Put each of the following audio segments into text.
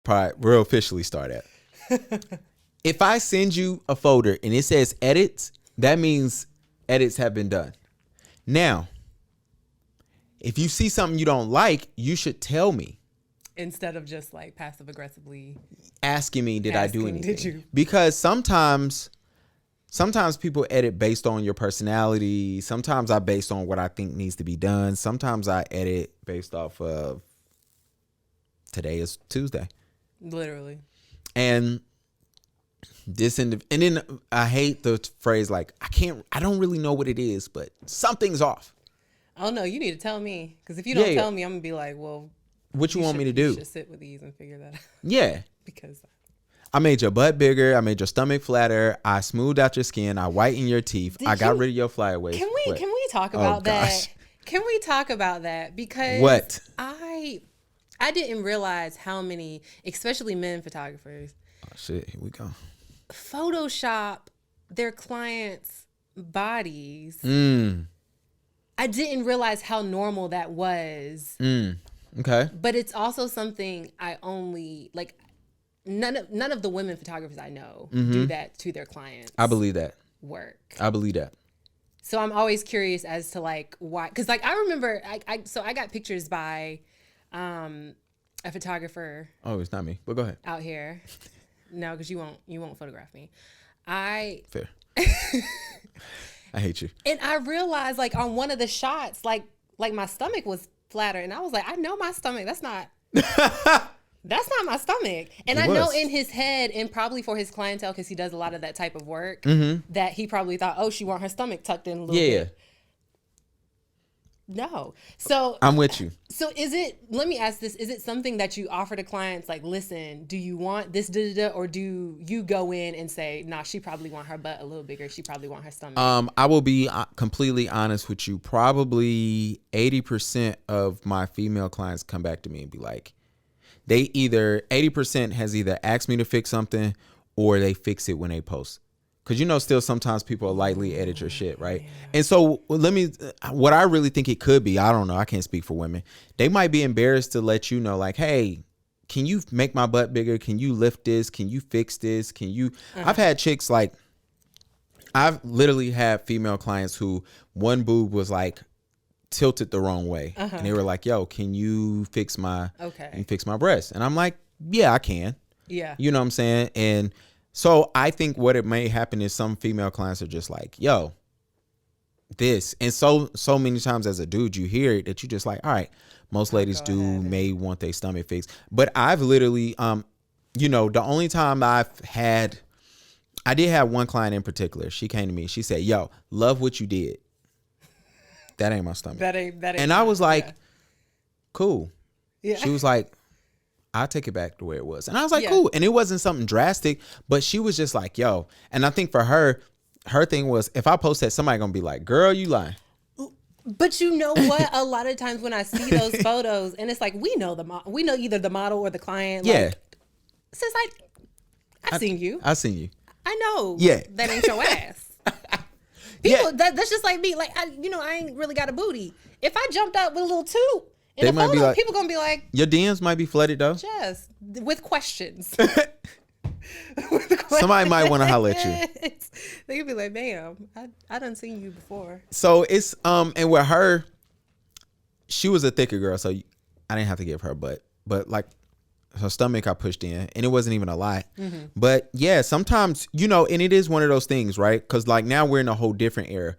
part we'll officially start at. If I send you a folder and it says edits, that means edits have been done. Now, if you see something you don't like, you should tell me. Instead of just like passive aggressively asking me, did I do anything? Did you? Because sometimes people edit based on your personality. Sometimes I based on what I think needs to be done. Sometimes I edit based off of today is Tuesday. Literally. And and then I hate the phrase like, I don't really know what it is, but something's off. Oh no, you need to tell me. Because if you don't tell me, I'm going to be like, well, what you want me to do? You should sit with these and figure that out. Yeah. Because I made your butt bigger. I made your stomach flatter. I smoothed out your skin. I whitened your teeth. I got rid of your flyaways. Can we talk about that? Can we talk about that? Because what? I didn't realize how many, especially men photographers. Oh shit, here we go. Photoshop their clients' bodies. I didn't realize how normal that was. Okay. But it's also something I only like. None of the women photographers I know do that to their clients. I believe that. Work. I believe that. So I'm always curious as to like why, because like I remember I got pictures by a photographer. Oh, it's not me, but go ahead. Out here. No, because you won't photograph me. Fair. I hate you. And I realized like on one of the shots, like my stomach was flatter, and I was like, I know my stomach. That's not my stomach. And I know in his head, and probably for his clientele, because he does a lot of that type of work, that he probably thought, oh, she want her stomach tucked in a little bit. No. So I'm with you. So let me ask this, is it something that you offer to clients like, listen, do you want this, or do you go in and say, nah, she probably want her butt a little bigger. She probably want her stomach. I will be completely honest with you. Probably 80% of my female clients come back to me and be like, 80% has either asked me to fix something or they fix it when they post. Because, still sometimes people lightly edit your shit, right? Yeah. And so what I really think it could be, I don't know, I can't speak for women. They might be embarrassed to let you know, like, hey, can you make my butt bigger? Can you lift this? Can you fix this? Can you? I've had chicks like, I've literally had female clients who one boob was like tilted the wrong way. And they were like, yo, can you fix my breast? And I'm like, yeah, I can. Yeah. You know what I'm saying? And so I think what it may happen is some female clients are just like, yo, this. And so many times as a dude, you hear it that you just like, all right, most ladies may want their stomach fixed. But I've literally, the only time I did have one client in particular. She came to me. She said, yo, love what you did. That ain't my stomach. That ain't. And I was like, cool. Yeah. She was like, I'll take it back to where it was. And I was like, cool. And it wasn't something drastic, but she was just like, yo. And I think for her thing was, if I post that, somebody gonna be like, girl, you lying. But you know what? A lot of times when I see those photos, and it's like, we know either the model or the client. Yeah. Like, since I've seen you. I've seen you. I know. Yeah. That ain't your ass. People, that's just like me. Like, I ain't really got a booty. If I jumped up with a little toot, in a photo, like, people gonna be like, your DMs might be flooded though. Just with questions. Somebody might want to holler at you. They could be like, "Ma'am, I done seen you before." So it's and with her, she was a thicker girl, so I didn't have to give her butt, but like her stomach I pushed in, and it wasn't even a lot. But yeah, sometimes and it is one of those things, right? Because like now we're in a whole different era.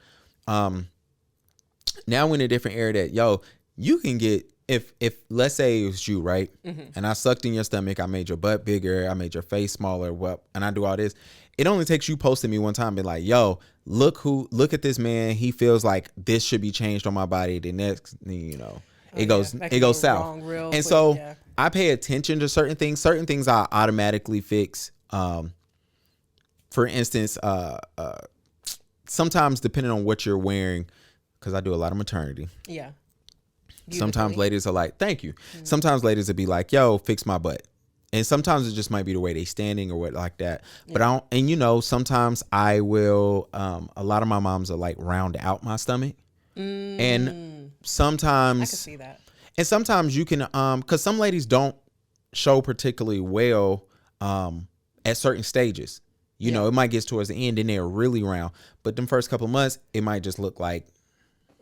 Now we're in a different era that you can get. If let's say it was you, right? And I sucked in your stomach, I made your butt bigger, I made your face smaller, and I do all this. It only takes you posting me one time and be like, yo, look at this man. He feels like this should be changed on my body. The next thing it goes south. And quick, so I pay attention to certain things. Certain things I automatically fix. For instance, sometimes depending on what you're wearing, because I do a lot of maternity. Yeah. Sometimes ladies are like, thank you. Sometimes ladies would be like, yo, fix my butt. And sometimes it just might be the way they standing or what like that. Yeah. But I don't, and sometimes I will, a lot of my moms are like round out my stomach. And sometimes I can see that. And sometimes you can, cause some ladies don't show particularly well at certain stages. You know, it might get towards the end and they're really round, but them first couple of months, it might just look like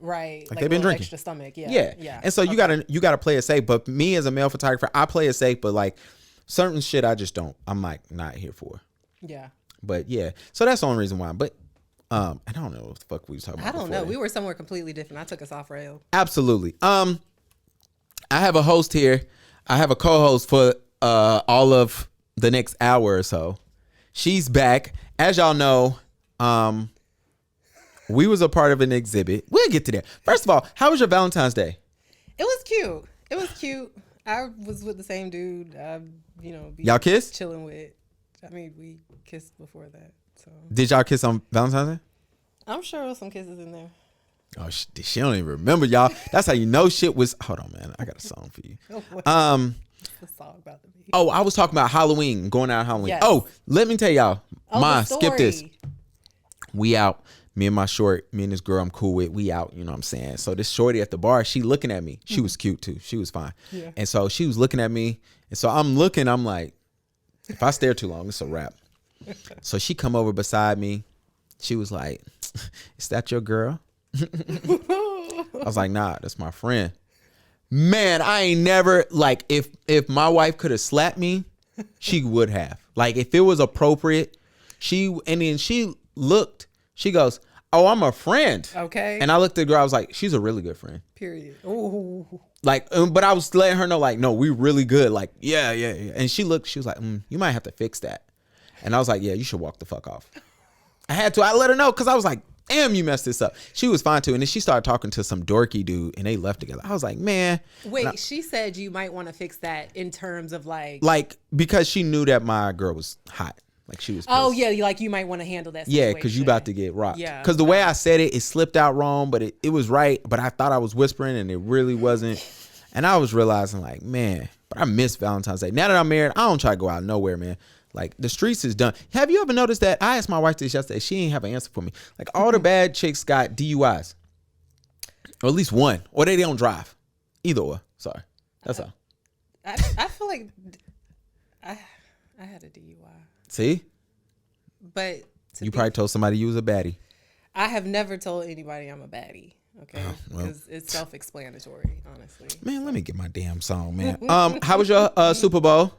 like they've been drinking. Extra stomach, yeah. And so you gotta play it safe. But me as a male photographer, I play it safe, but like certain shit, I just don't. I'm like not here for. Yeah. But yeah, so that's the only reason why. But I don't know what the fuck we was talking about. I don't know. We were somewhere completely different. I took us off rail. Absolutely. I have a host here. I have a co-host for all of the next hour or so. She's back. As y'all know, we was a part of an exhibit. We'll get to that. First of all, how was your Valentine's Day? It was cute. It was cute. I was with the same dude. Y'all kissed? Chilling with. I mean, we kissed before that. So. Did y'all kiss on Valentine's Day? I'm sure there was some kisses in there. Oh, she don't even remember, y'all. That's how you know shit was. Hold on, man. I got a song for you. The song about the baby. Oh, I was talking about Halloween, going out Halloween. Yes. Oh, let me tell y'all. Skip this. Story. We out. Me and this girl I'm cool with, we out, you know what I'm saying? So this shorty at the bar, she looking at me. She was cute too. She was fine. Yeah. And so she was looking at me. And so I'm like, if I stare too long, it's a wrap. So she come over beside me. She was like, is that your girl? I was like, nah, that's my friend. Man, I ain't never, like, if my wife could have slapped me, she would have. Like, if it was appropriate, she looked, she goes, oh, I'm a friend. Okay. And I looked at the girl, I was like, she's a really good friend. Period. Ooh. Like, but I was letting her know, like, no, we really good. Like, yeah. And she was like, you might have to fix that. And I was like, yeah, you should walk the fuck off. I let her know, because I was like, damn, you messed this up. She was fine too. And then she started talking to some dorky dude and they left together. I was like, man. Wait, she said you might want to fix that in terms of like because she knew that my girl was hot. Like she was pissed. Oh yeah, like you might want to handle that situation. Yeah, because you about to get rocked. Yeah. Because the way I said it slipped out wrong, but it was right. But I thought I was whispering and it really wasn't. And I was realizing like, man, but I miss Valentine's Day. Now that I'm married, I don't try to go out nowhere, man. Like the streets is done. Have you ever noticed that? I asked my wife this yesterday. She ain't have an answer for me. Like all the bad chicks got DUIs, or at least one, or they don't drive. Either or. Sorry, that's all. I feel like I had a DUI. See, but you probably told somebody you was a baddie. I have never told anybody I'm a baddie. Okay, because it's self-explanatory, honestly. Man, let me get my damn song, man. How was your Super Bowl?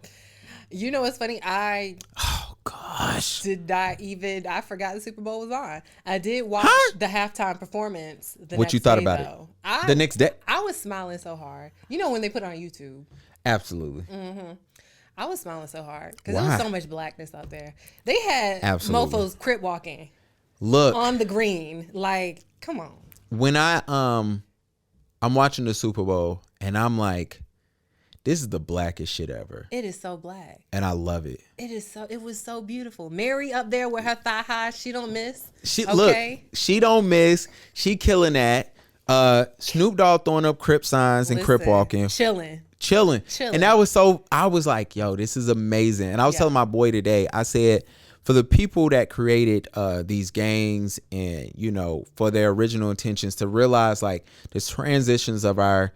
You know what's funny? Oh gosh. I forgot the Super Bowl was on. I did watch the halftime performance. What you thought about it? The next day? I was smiling so hard. You know when they put it on YouTube? Absolutely. Mm-hmm. I was smiling so hard because there was so much blackness out there. They had mofos crip walking. Look. On the green. Like, come on. When I'm watching the Super Bowl and I'm like, this is the blackest shit ever. It is so black. And I love it. It was so beautiful. Mary up there with her thigh high, she don't miss. Look, she don't miss. She killing that. Snoop Dogg throwing up Crip signs and Crip walking. Chilling. And that was I was like, yo, this is amazing. And I was telling my boy today, I said, for the people that created these gangs and, you know, for their original intentions to realize like the transitions of our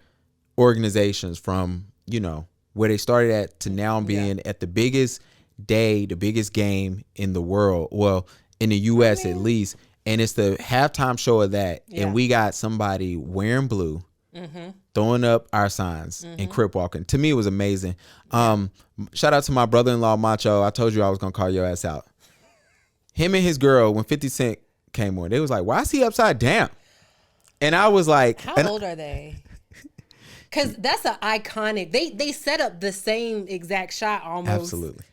organizations from, you know, where they started at to now being at the biggest day, the biggest game in the world. Well, in the U.S. at least. And it's the halftime show of that. Yeah. And we got somebody wearing blue, throwing up our signs and crip walking. To me, it was amazing. Shout out to my brother-in-law, Macho. I told you I was going to call your ass out. Him and his girl, when 50 Cent came on, they was like, why is he upside down? And I was like... How old are they? Because that's an iconic... They set up the same exact shot almost. Absolutely.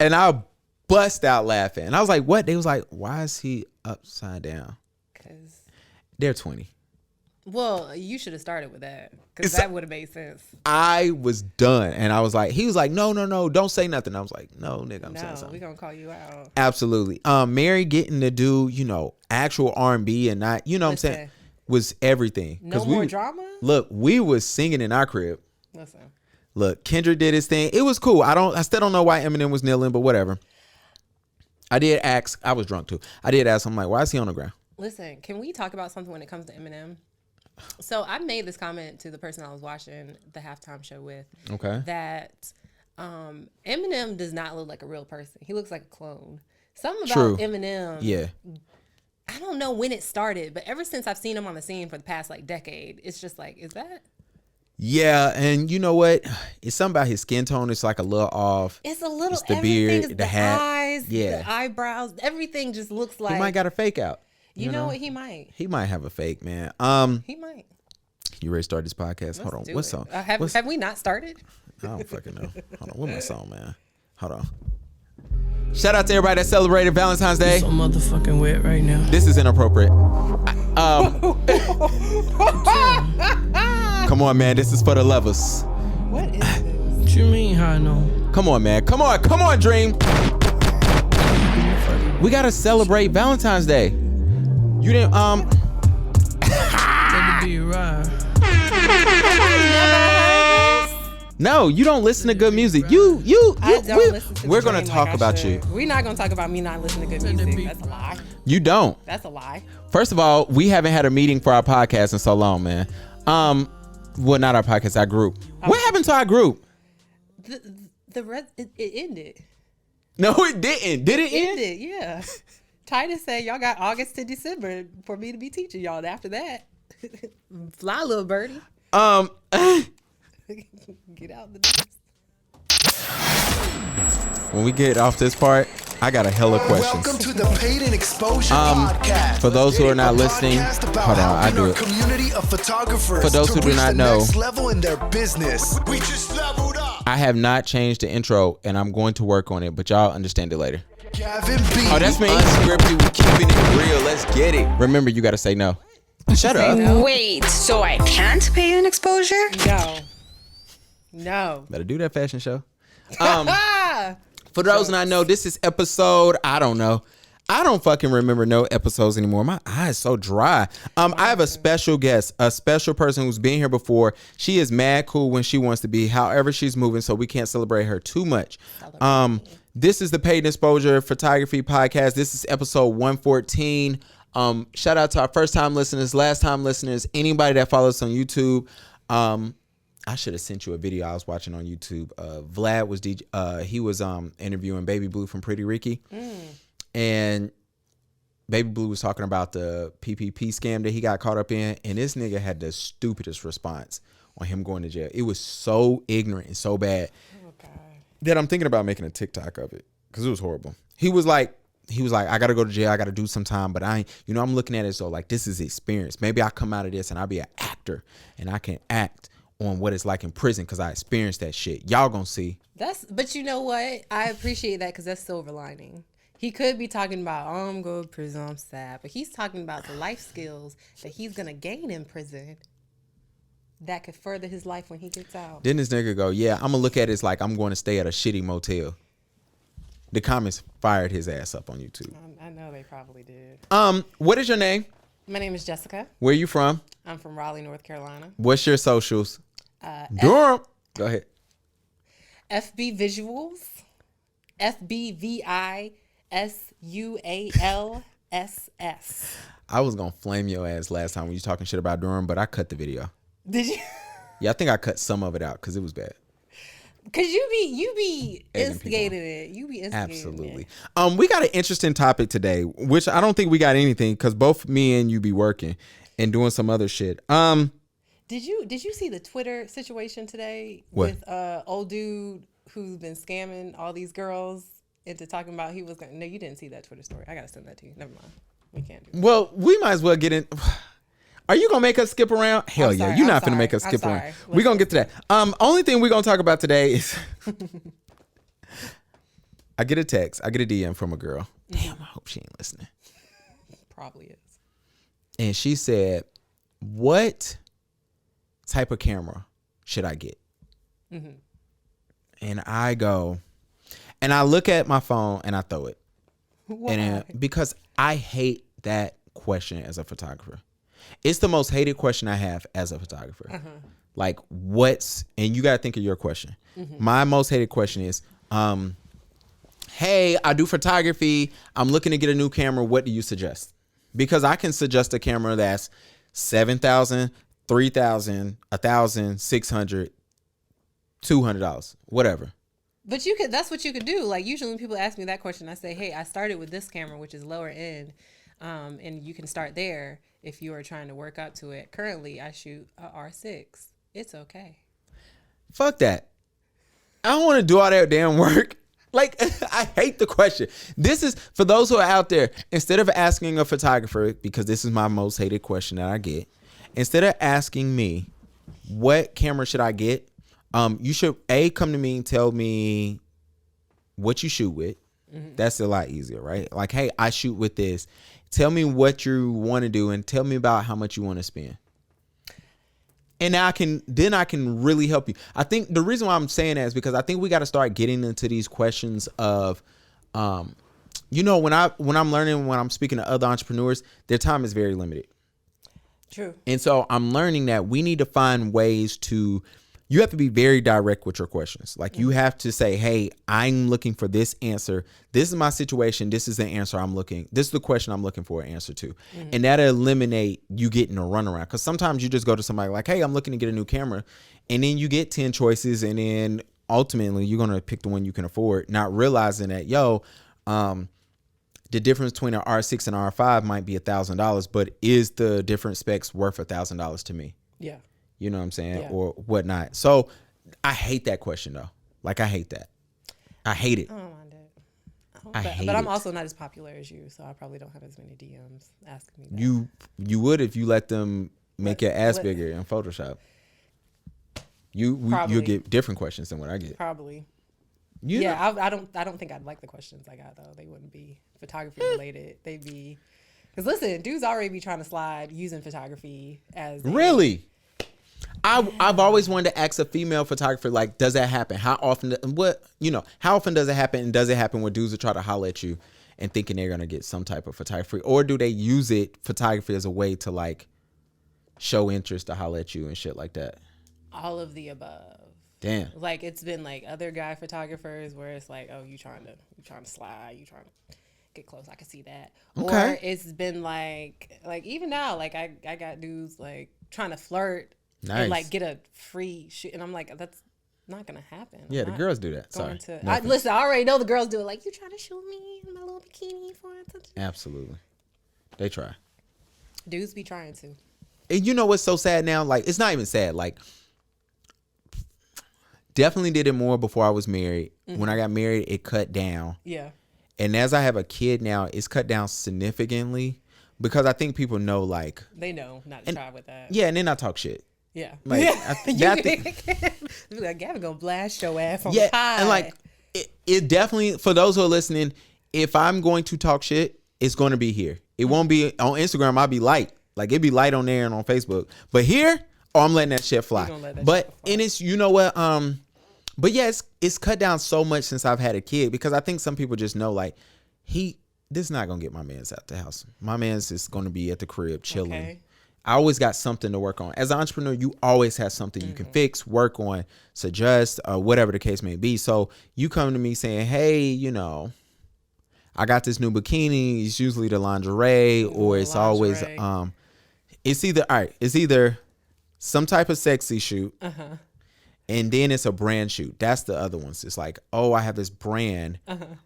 And I bust out laughing. And I was like, what? They was like, why is he upside down? Because... They're 20. Well, you should have started with that. Because that would have made sense. I was done. And I was like... He was like, no, don't say nothing. I was like, no, nigga, I'm saying something. No, we going to call you out. Absolutely. Mary getting to do, you know, actual R&B and not... You know what I'm saying? Was everything. No more drama? Look, we was singing in our crib. Listen. Look, Kendrick did his thing. It was cool. I still don't know why Eminem was kneeling, but whatever. I did ask. I was drunk too. I did ask. I'm like, why is he on the ground? Listen, can we talk about something when it comes to Eminem? So I made this comment to the person I was watching the halftime show with. Okay. That Eminem does not look like a real person. He looks like a clone. Something True. about Eminem. Yeah. I don't know when it started, but ever since I've seen him on the scene for the past like decade, it's just like, is that? Yeah, and you know what? It's something about his skin tone. It's like a little off. It's a little. It's the beard, the hat, eyes, the eyebrows. Everything just looks like he might got a fake out. You know what? He might. He might have a fake, man. He might. You ready to start this podcast? Hold on. What song? Have we not started? I don't fucking know. Hold on. What's my song, man? Hold on. Shout out to everybody that celebrated Valentine's Day. So motherfucking wet right now. This is inappropriate. Come on, man. This is for the lovers. What is this? What you mean, how I know? Come on, man. Come on, Dream. We gotta celebrate Valentine's Day. You didn't Let it be a ride. No, you don't listen to good music. I don't listen to we're gonna Dream talk like about you. We're not gonna talk about me not listening to good music. That's a lie. You don't. That's a lie. First of all, we haven't had a meeting for our podcast in so long, man. Well, not our podcast, our group. What happened to our group? It ended. No, it didn't. Did it end? Ended, yeah. Titus said y'all got August to December for me to be teaching y'all. And after that, fly, little birdie. Get out the door. When we get off this part, I got a hella questions. Welcome to the Paid and Exposure podcast. For those who are not listening, hold on, I do it. Community of photographers For those who do not know, next level in their business. We just leveled up. I have not changed the intro, and I'm going to work on it, but y'all understand it later. Gavin B. Oh, that's me. Unscripted, we keeping it real. Let's get it. Remember, you got to say no. Shut up. No. Wait, so I can't pay an exposure? No. Better do that fashion show. For those not know, this is episode, I don't know. I don't fucking remember no episodes anymore. My eyes so dry. I have a special guest, a special person who's been here before. She is mad cool when she wants to be. However, she's moving, so we can't celebrate her too much. This is the Paid Exposure Photography Podcast. This is episode 114. Shout out to our first time listeners, last time listeners, anybody that follows us on YouTube. I should have sent you a video I was watching on YouTube. Vlad was he was interviewing Baby Blue from Pretty Ricky. And Baby Blue was talking about the PPP scam that he got caught up in. And this nigga had the stupidest response on him going to jail. It was so ignorant and so bad that I'm thinking about making a TikTok of it because it was horrible. He was like, I got to go to jail. I got to do some time. But I'm looking at it so like this is experience. Maybe I come out of this and I'll be an actor and I can act on what it's like in prison because I experienced that shit. Y'all gonna see. But you know what? I appreciate that because that's silver lining. He could be talking about, I'm going to prison, I'm sad. But he's talking about the life skills that he's going to gain in prison that could further his life when he gets out. Then this nigga go, yeah, I'm going to look at it as like I'm going to stay at a shitty motel. The comments fired his ass up on YouTube. I know they probably did. What is your name? My name is Jessica. Where you from? I'm from Raleigh, North Carolina. What's your socials? Durham. Go ahead. FB Visuals. FBVISUALSS. I was going to flame your ass last time when you talking shit about Durham, but I cut the video. Did you? Yeah, I think I cut some of it out because it was bad. Cause you be instigating it. You be instigating Absolutely. it. We got an interesting topic today, which I don't think we got anything because both me and you be working and doing some other shit. Did you see the Twitter situation today with old dude who's been scamming all these girls into talking about he was gonna? No, you didn't see that Twitter story. I gotta send that to you. Never mind. We can't do that. Well, we might as well get in. Are you gonna make us skip around? Hell yeah, you're not gonna make us skip around. We're gonna get to that. Only thing we're gonna talk about today is I get a text, I get a DM from a girl. Damn, I hope she ain't listening. Probably is. And she said, "What type of camera should I get?" Mm-hmm. And I go, and I look at my phone and I throw it. Why? And because I hate that question as a photographer. It's the most hated question I have as a photographer. Uh-huh. Like, and you got to think of your question. Mm-hmm. My most hated question is, hey, I do photography. I'm looking to get a new camera. What do you suggest? Because I can suggest a camera that's $7,000, $3,000, $1,000, $600, $200, whatever. But you could. That's what you could do. Like usually when people ask me that question, I say, "Hey, I started with this camera, which is lower end, and you can start there if you are trying to work up to it. Currently, I shoot a R6. It's okay." Fuck that. I don't want to do all that damn work. Like, I hate the question. This is, for those who are out there, instead of asking a photographer, because this is my most hated question that I get, instead of asking me, what camera should I get? You should, come to me and tell me what you shoot with. Mm-hmm. That's a lot easier, right? Like, hey, I shoot with this. Tell me what you want to do and tell me about how much you want to spend. And I can really help you. I think the reason why I'm saying that is because I think we got to start getting into these questions of, when I'm learning, when I'm speaking to other entrepreneurs, their time is very limited. True. And so I'm learning that we need to find ways to, you have to be very direct with your questions. Like you have to say, hey, I'm looking for this answer. This is my situation. This is the answer this is the question I'm looking for an answer to. Mm-hmm. And that'll eliminate you getting a runaround. Because sometimes you just go to somebody like, hey, I'm looking to get a new camera. And then you get 10 choices. And then ultimately you're going to pick the one you can afford, not realizing that, the difference between an R6 and an R5 might be $1,000, but is the different specs worth $1,000 to me? Yeah. You know what I'm saying? Yeah. Or whatnot. So I hate that question though. Like I hate that. I hate it. I don't mind it. I hate but I'm it. also not as popular as you, so I probably don't have as many DMs asking me that. You would if you let them make your ass bigger in Photoshop. You'll get different questions than what I get. Probably. Yeah, I don't think I'd like the questions I got though. They wouldn't be photography related. They'd be, because listen, dudes already be trying to slide using photography as really. I've always wanted to ask a female photographer, like, does that happen? How often? How often does it happen? And does it happen when dudes will try to holler at you and thinking they're gonna get some type of photography, or do they use photography as a way to like show interest to holler at you and shit like that? All of the above. Damn. Like it's been like other guy photographers where it's like, oh, you trying to slide, you trying to get close. I can see that. Okay. Or it's been like even now, like I got dudes like trying to flirt. Nice. And like get a free shoot, and I'm like, that's not gonna happen. Yeah, the girls do that. Sorry. Listen, I already know the girls do it. Like, you trying to shoot me in my little bikini for attention? Absolutely, they try. Dudes be trying to. And you know what's so sad now? Like, it's not even sad. Like, definitely did it more before I was married. Mm-hmm. When I got married, it cut down. Yeah. And as I have a kid now, it's cut down significantly because I think people know, like, they know not to try with that. Yeah, and then I talk shit. Yeah. Like, like, Gavin gonna blast your ass on high. And like it definitely, for those who are listening, if I'm going to talk shit, it's going to be here. It won't be on Instagram. I'll be light. Like it'd be light on there and on Facebook. But here, I'm letting that shit fly. And it's, you know what? But yeah, it's cut down so much since I've had a kid because I think some people just know like this is not gonna get my man's out the house. My man's is gonna be at the crib chilling. Okay. I always got something to work on. As an entrepreneur, you always have something you can fix, work on, suggest, whatever the case may be. So you come to me saying, hey, I got this new bikini. It's usually the lingerie or it's always, it's either some type of sexy shoot and then it's a brand shoot. That's the other ones. It's like, oh, I have this brand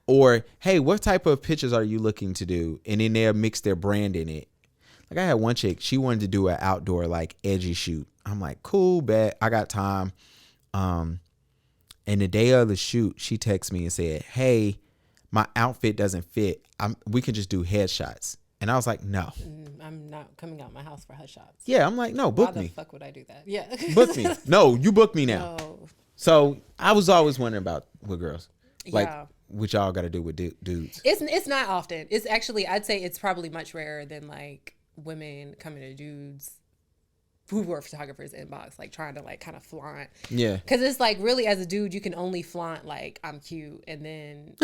or, hey, what type of pictures are you looking to do? And then they'll mix their brand in it. Like I had one chick, she wanted to do an outdoor like edgy shoot. I'm like, cool, bet, I got time. And the day of the shoot, she texted me and said, hey, my outfit doesn't fit. We can just do headshots. And I was like, no. I'm not coming out my house for headshots. Yeah, I'm like, no, book me. Why the fuck would I do that? Yeah. Book me. No, you book me now. No. So I was always wondering about with girls. Like, what y'all got to do with dudes. It's not often. It's actually, I'd say it's probably much rarer than like women coming to dudes who were photographers inbox, like trying to like kind of flaunt. Yeah. Because it's like really as a dude, you can only flaunt like I'm cute, and then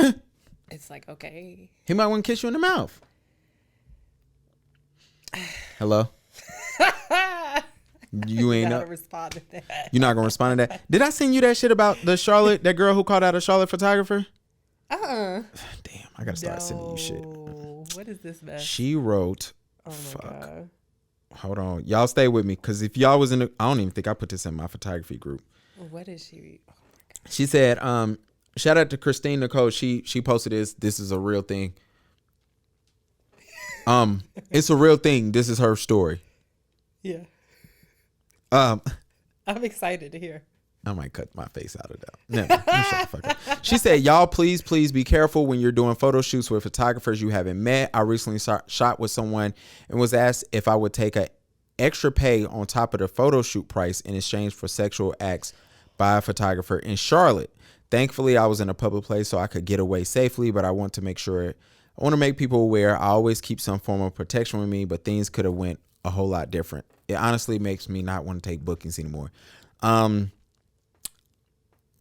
it's like, okay. He might want to kiss you in the mouth. Hello? You ain't gonna respond to that. You're not gonna respond to that. Did I send you that shit about the Charlotte, that girl who called out a Charlotte photographer? Damn, I gotta start sending you shit. What is this mess? She wrote, God. hold on. Y'all stay with me. Because if y'all was in the, I don't even think I put this in my photography group. What is she? Oh my God. She said, shout out to Christine Nicole. She posted this. This is a real thing. It's a real thing. This is her story. Yeah. I'm excited to hear. I might cut my face out of that. No, shut the fuck up. She said, y'all, please be careful when you're doing photo shoots with photographers you haven't met. I recently shot with someone and was asked if I would take a extra pay on top of the photo shoot price in exchange for sexual acts by a photographer in Charlotte. Thankfully, I was in a public place so I could get away safely, but I want to make people aware. I always keep some form of protection with me, but things could have went a whole lot different. It honestly makes me not want to take bookings anymore.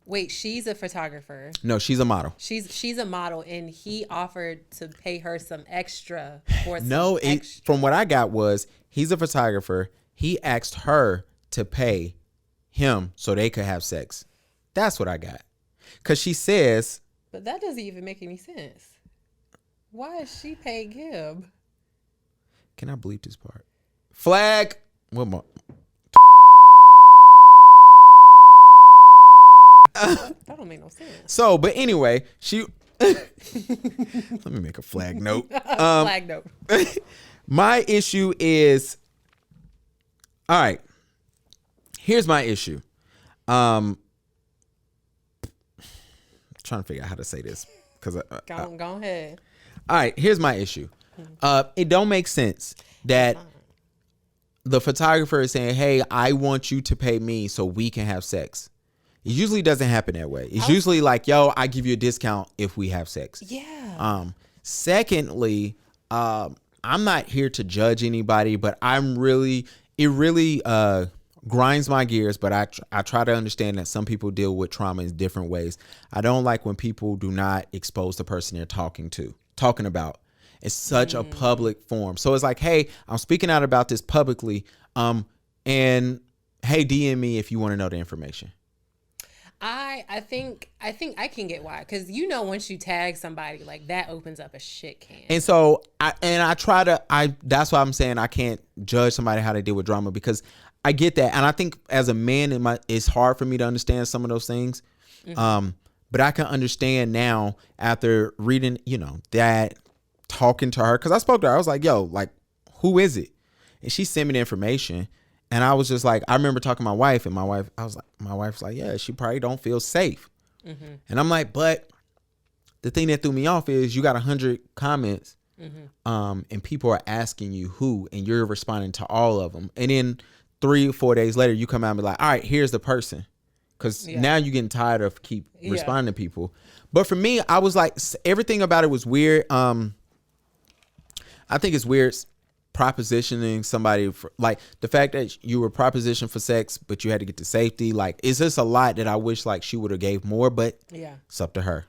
Wait, she's a photographer. No, she's a model. She's a model, and he offered to pay her some extra for some No, extra. From what I got was he's a photographer. He asked her to pay him so they could have sex. That's what I got. Because she says... But that doesn't even make any sense. Why is she paying him? Can I bleep this part? Flag. What more? That don't make no sense. So, but anyway, she... Let me make a flag note. Flag note. My issue is... All right. Here's my issue. I'm trying to figure out how to say this. Because Go ahead. All right, here's my issue. It don't make sense that the photographer is saying, hey, I want you to pay me so we can have sex. It usually doesn't happen that way. It's usually like, yo, I give you a discount if we have sex. Yeah. Secondly, I'm not here to judge anybody, but it really grinds my gears, but I try to understand that some people deal with trauma in different ways. I don't like when people do not expose the person they're talking about. It's such a public forum. So it's like, hey, I'm speaking out about this publicly. And hey, DM me if you want to know the information. I think I can get why, because once you tag somebody, like, that opens up a shit can. And so that's why I'm saying I can't judge somebody how they deal with drama, because I get that, and I think as a man, it's hard for me to understand some of those things. Mm-hmm. But I can understand now after reading, that, talking to her, because I spoke to her. I was like, "Yo, like, who is it?" And she sent me the information. And I was just like, I remember talking to my wife, and my wife's like, yeah, she probably don't feel safe. Mm-hmm. And I'm like, but the thing that threw me off is you got 100 comments, and people are asking you who, and you're responding to all of them. And then 3 or 4 days later, you come out and be like, all right, here's the person. Because now you're getting tired of keep responding to people. But for me, I was like, everything about it was weird. I think it's weird propositioning somebody for, like, the fact that you were propositioned for sex, but you had to get to safety. Like, it's just a lot that I wish like she would have gave more, but it's up to her.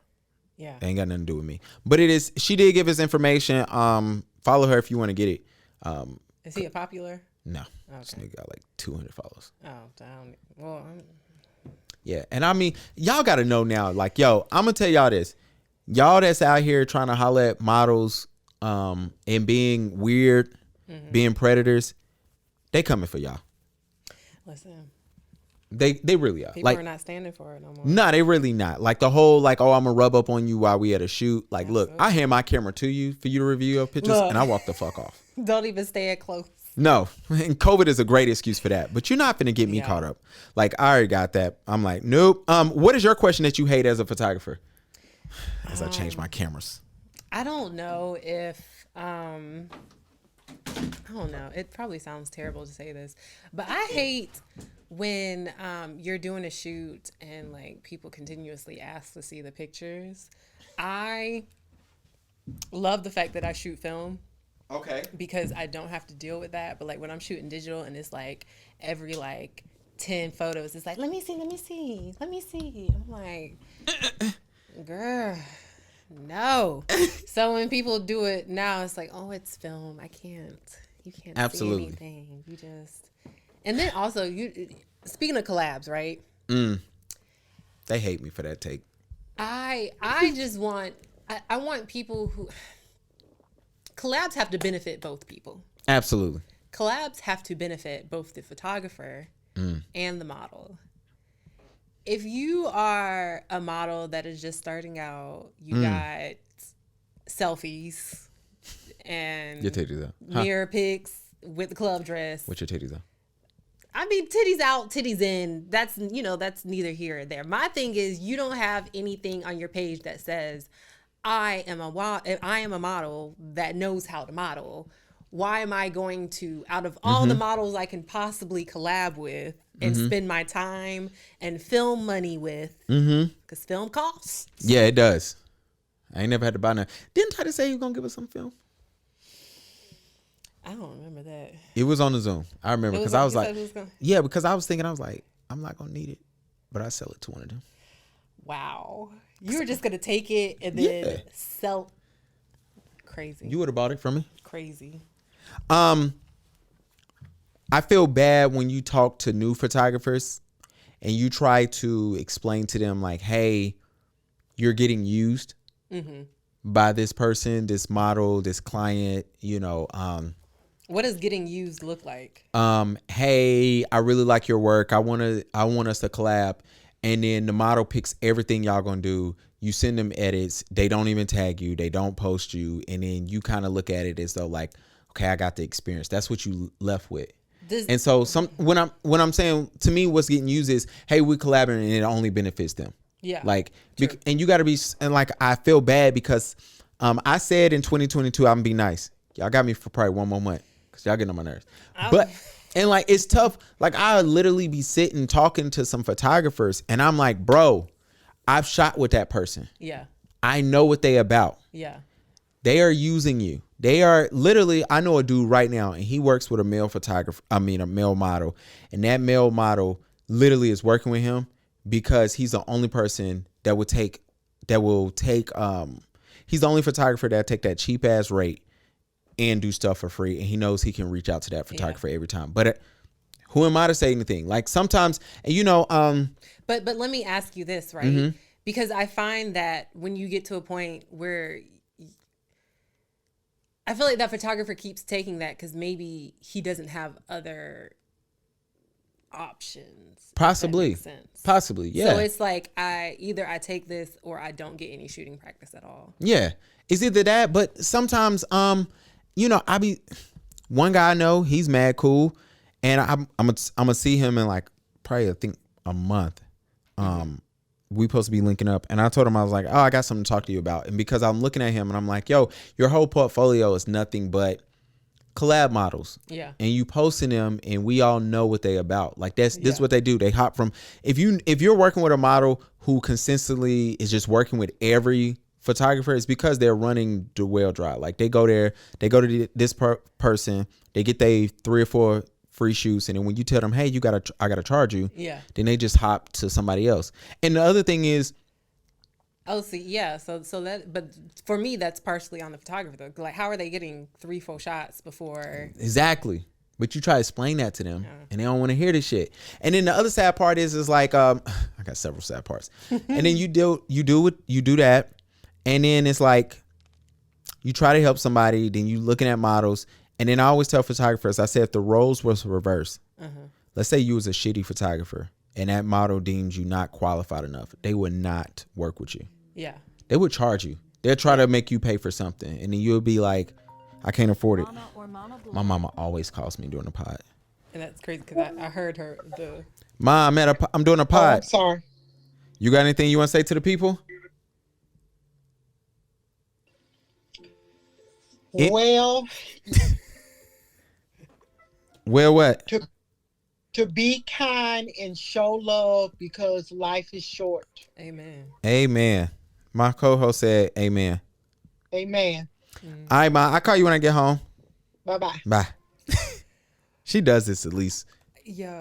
Yeah. It ain't got nothing to do with me. But she did give us information. Follow her if you want to get it. Is he a popular? No. Okay. This nigga got like 200 followers. Oh, damn. Well, yeah. And I mean, y'all got to know now, like, yo, I'm going to tell y'all this. Y'all that's out here trying to holler at models and being weird, being predators, they coming for y'all. Listen. They really are. People are not standing for it no more. Nah, they really not. Like the whole, like, oh, I'm going to rub up on you while we at a shoot. Like, look, I hand my camera to you for you to review your pictures, and I walk the fuck off. Don't even stay at close. No. And COVID is a great excuse for that. But you're not going to get me caught up. Like, I already got that. I'm like, nope. What is your question that you hate as a photographer? As I change my cameras. I don't know if... I don't know. It probably sounds terrible to say this, but I hate when you're doing a shoot and like people continuously ask to see the pictures. I love the fact that I shoot film. Okay. Because I don't have to deal with that. But like when I'm shooting digital and it's like every like 10 photos, it's like, let me see. I'm like, girl. No. So when people do it now, it's like, oh, it's film. You can't see anything. You just, and then also speaking of collabs, right? They hate me for that take. I just want, I want people who, collabs have to benefit both people. Absolutely. collabs have to benefit both the photographer and the model. If you are a model that is just starting out, you got selfies and Your titties out. mirror pics with the club dress. What's your titties out? I mean, titties out, titties in. That's neither here or there. My thing is, you don't have anything on your page that says, I am a model that knows how to model. Why am I going to, out of all the models I can possibly collab with and spend my time and film money with? Because film costs. Yeah, it does. I ain't never had to buy none. Didn't Titus say he was gonna give us some film? I don't remember that. It was on the Zoom. I remember because I was like, yeah, because I was thinking, I was like, I'm not gonna need it, but I sell it to one of them. Wow, you were just gonna take it and then sell. Crazy. You would have bought it from me. Crazy. I feel bad when you talk to new photographers and you try to explain to them like, hey, you're getting used by this person, this model, this client, you know. What does getting used look like? Hey, I really like your work. I want us to collab. And then the model picks everything y'all gonna do. You send them edits. They don't even tag you. They don't post you. And then you kind of look at it as though like, okay, I got the experience. That's what you left with. And so when I'm saying, to me, what's getting used is, hey, we collaborating and it only benefits them. Yeah. Like, and you got to be, and like, I feel bad because I said in 2022, I'm gonna be nice. Y'all got me for probably 1 more month because y'all getting on my nerves. But, and like, it's tough. Like, I literally be sitting talking to some photographers and I'm like, bro, I've shot with that person. Yeah. I know what they about. Yeah. They are using you. They are literally, I know a dude right now and he works with a male photographer, a male model. And that male model literally is working with him because he's the only person that will take, he's the only photographer that take that cheap ass rate and do stuff for free. And he knows he can reach out to that photographer every time. But who am I to say anything? Like sometimes, and you know, but let me ask you this, right? Because I find that when you get to a point where I feel like that photographer keeps taking that because maybe he doesn't have other options. Possibly. Possibly, yeah. So it's like I take this or I don't get any shooting practice at all. Yeah. It's either that, but sometimes, you know, one guy I know, he's mad cool. And I'm gonna see him in like probably I think a month. We supposed to be linking up, and I told him, I was like, oh, I got something to talk to you about. And because I'm looking at him and I'm like, yo, your whole portfolio is nothing but collab models. Yeah. And you posting them and we all know what they about. Like this is what they do. They hop from, if you're working with a model who consistently is just working with every photographer, it's because they're running the well dry. Like they go there, they go to this person, they get they 3 or 4 free shoots, and then when you tell them, hey, I gotta charge you, then they just hop to somebody else. And the other thing is, so that, but for me that's partially on the photographer though. Like, how are they getting 3-4 shots before? Exactly. But you try to explain that to them and they don't want to hear this shit. And then the other sad part is like, I got several sad parts. And then you do that, and then it's like you try to help somebody, then you looking at models. And then I always tell photographers, I said, if the roles was reversed, let's say you was a shitty photographer and that model deems you not qualified enough, they would not work with you. Yeah. They would charge you. They'll try to make you pay for something. And then you'll be like, I can't afford it. My mama always calls me during the pod. And that's crazy because I heard her. Mom, I'm doing a pod. I'm sorry. You got anything you want to say to the people? Well, what? To be kind and show love because life is short. Amen. Amen. My co-host said amen. Amen. All right, Ma. I'll call you when I get home. Bye-bye. Bye. She does this at least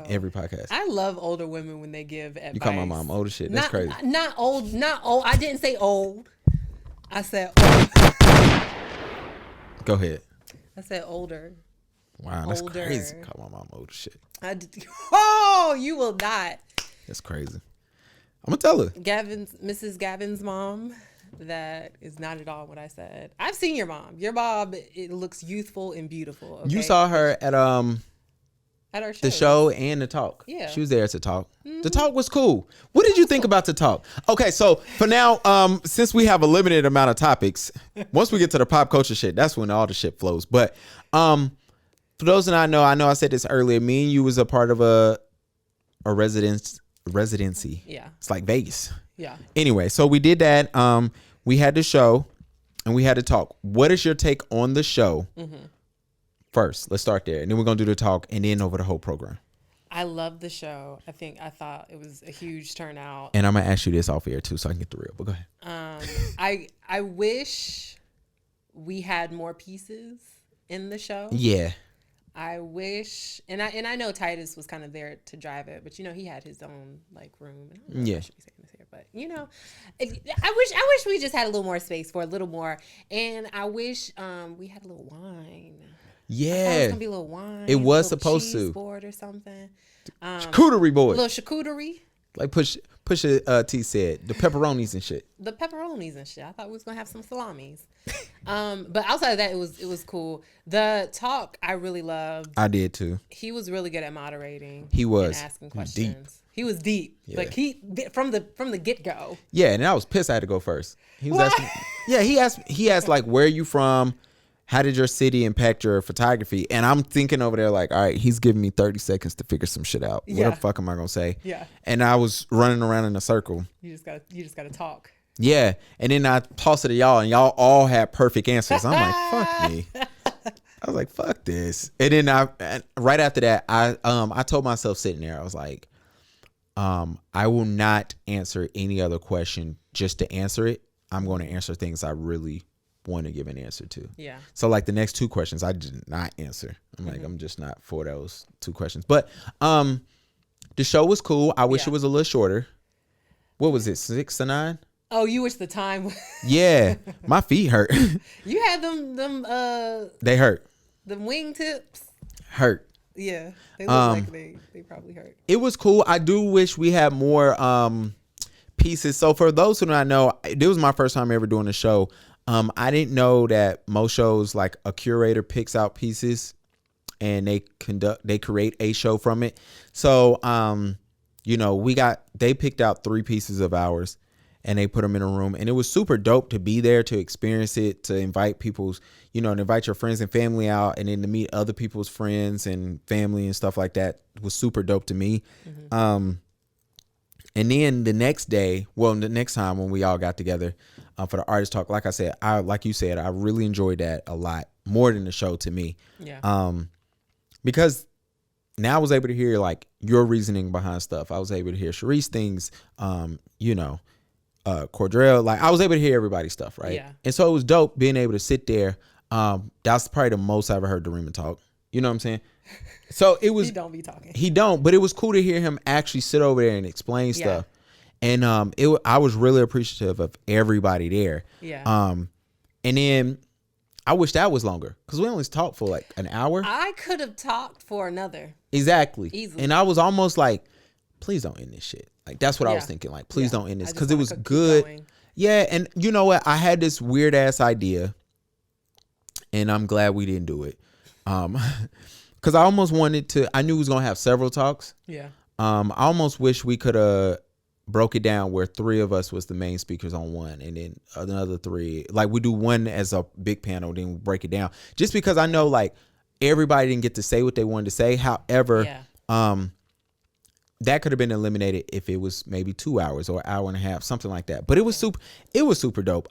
every podcast. I love older women when they give advice. You call my mom old as shit. That's crazy. Not old. I didn't say old. I said old. Go ahead. I said older. Wow, that's crazy. Call my mom old as shit. You will not. That's crazy. I'm gonna tell her. Mrs. Gavin's mom. That is not at all what I said. I've seen your mom. Your mom, it looks youthful and beautiful. Okay? You saw her at our show. the show and the talk. Yeah. She was there to talk. Mm-hmm. The talk was cool. What did you think about the talk? Okay, so for now, since we have a limited amount of topics, once we get to the pop culture shit, that's when all the shit flows. But for those that I know I said this earlier, me and you was a part of a residency. Yeah. It's like Vegas. Yeah. Anyway, so we did that. We had the show and we had to talk. What is your take on the show? Mm-hmm. First, let's start there. And then we're going to do the talk and then over the whole program. I love the show. I thought it was a huge turnout. And I'm going to ask you this off air too so I can get the real. But go ahead. I wish we had more pieces in the show. Yeah. I wish, and I know Titus was kind of there to drive it, but he had his own like room. I don't know if I should be saying this here, but I wish we just had a little more space for a little more, and I wish we had a little wine. Yeah, it was gonna be a little wine. It was a supposed cheese to board or something. Charcuterie board, a little charcuterie. Like Pusha T said, the pepperonis and shit. The pepperonis and shit. I thought we was gonna have some salamis. But outside of that, it was cool. The talk I really loved. I did too. He was really good at moderating. He was and asking questions. Deep. He was deep. Yeah. Like from the get go. Yeah, and I was pissed I had to go first. He was asking. Yeah, he asked like, where are you from? How did your city impact your photography? And I'm thinking over there like, all right, he's giving me 30 seconds to figure some shit out. Yeah. What the fuck am I gonna say? Yeah. And I was running around in a circle. You just gotta talk. Yeah. And then I tossed it to y'all and y'all all had perfect answers. I'm like, fuck me. I was like, fuck this. And then right after that, I told myself sitting there, I was like, I will not answer any other question just to answer it. I'm going to answer things I really want to give an answer to. Yeah. So like the next two questions I did not answer. I'm like, I'm just not for those two questions. But the show was cool. I wish it was a little shorter. What was it? 6 to 9? Oh, you wish the time. Yeah. My feet hurt. You had them they hurt. The wing tips hurt. Yeah. They look like they probably hurt. It was cool. I do wish we had more pieces. So for those who do not know, this was my first time ever doing a show. I didn't know that most shows, like a curator picks out pieces and they create a show from it. So, they picked out 3 pieces of ours and they put them in a room, and it was super dope to be there, to experience it, to invite people's, and invite your friends and family out, and then to meet other people's friends and family and stuff like that was super dope to me. Mm-hmm. And then the next time when we all got together for the artist talk, like I said, like you said, I really enjoyed that a lot more than the show to me. Yeah. Because now I was able to hear like your reasoning behind stuff. I was able to hear Sharice things, Cordell, like I was able to hear everybody's stuff, right? Yeah. And so it was dope being able to sit there. That's probably the most I ever heard Dorima talk. You know what I'm saying? So it was. He don't be talking. He don't, but it was cool to hear him actually sit over there and explain stuff. And I was really appreciative of everybody there. Yeah. And then I wish that was longer because we only talked for like an hour. I could have talked for another. Exactly. Easily. And I was almost like, please don't end this shit. Like that's what I was thinking. Like, please don't end this because it was good. Yeah. And you know what? I had this weird ass idea, and I'm glad we didn't do it. Because I almost wanted to. I knew we was gonna have several talks. Yeah. I almost wish we could have broke it down where 3 of us was the main speakers on one, and then another 3, like we do one as a big panel, then we break it down. Just because I know like everybody didn't get to say what they wanted to say. However, that could have been eliminated if it was maybe 2 hours or an hour and a half, something like that. But it was super dope.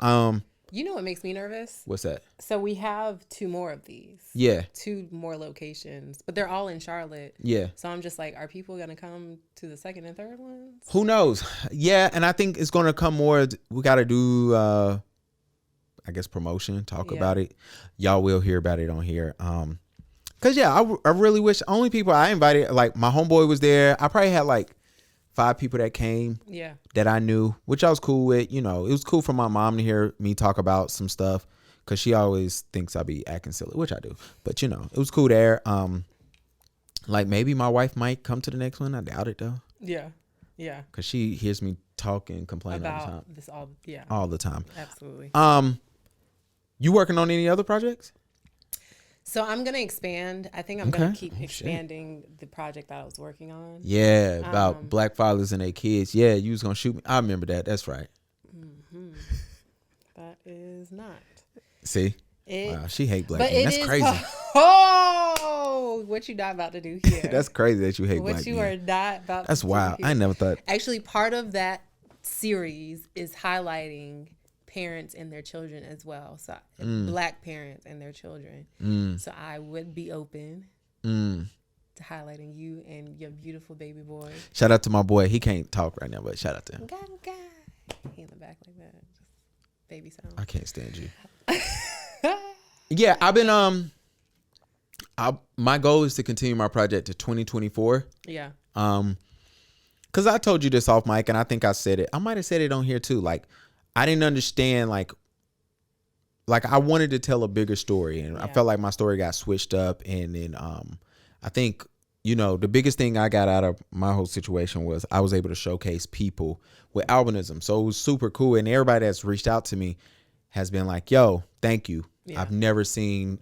You know what makes me nervous? What's that? So we have 2 more of these. Yeah. 2 more locations, but they're all in Charlotte. Yeah. So I'm just like, are people going to come to the second and third ones? Who knows? Yeah. And I think it's going to come more. We got to do, I guess, promotion, talk about it. Y'all will hear about it on here. Cause I really wish only people I invited, like my homeboy was there. I probably had like 5 people that came that I knew, which I was cool with. It was cool for my mom to hear me talk about some stuff because she always thinks I be acting silly, which I do. But, it was cool there. Like maybe my wife might come to the next one. I doubt it though. Yeah. Yeah. Because she hears me talk and complain all the time. About this all. Yeah. All the time. Absolutely. You working on any other projects? So I'm gonna expand. I think I'm Okay. gonna keep Oh, shit. expanding the project that I was working on. Yeah, about black fathers and their kids. Yeah, you was gonna shoot me. I remember that. That's right. That is not. See? It, Wow, she hate black but men. it That's is crazy. Oh, what you not about to do here? That's crazy that you hate what black you men. are not about. That's to wild. Do I here. never thought. Actually, part of that series is highlighting parents and their children as well. So black parents and their children. So I would be open to highlighting you and your beautiful baby boy. Shout out to my boy. He can't talk right now, but shout out to him. He in the back like that. Just baby sound. I can't stand you. Yeah, I've been my goal is to continue my project to 2024. Yeah. Cause I told you this off mic, and I think I said it. I might have said it on here too. Like, I didn't understand like I wanted to tell a bigger story, and I felt like my story got switched up. And then I think, you know, the biggest thing I got out of my whole situation was I was able to showcase people with albinism. So it was super cool, and everybody that's reached out to me has been like, "Yo, thank you." Yeah. I've never seen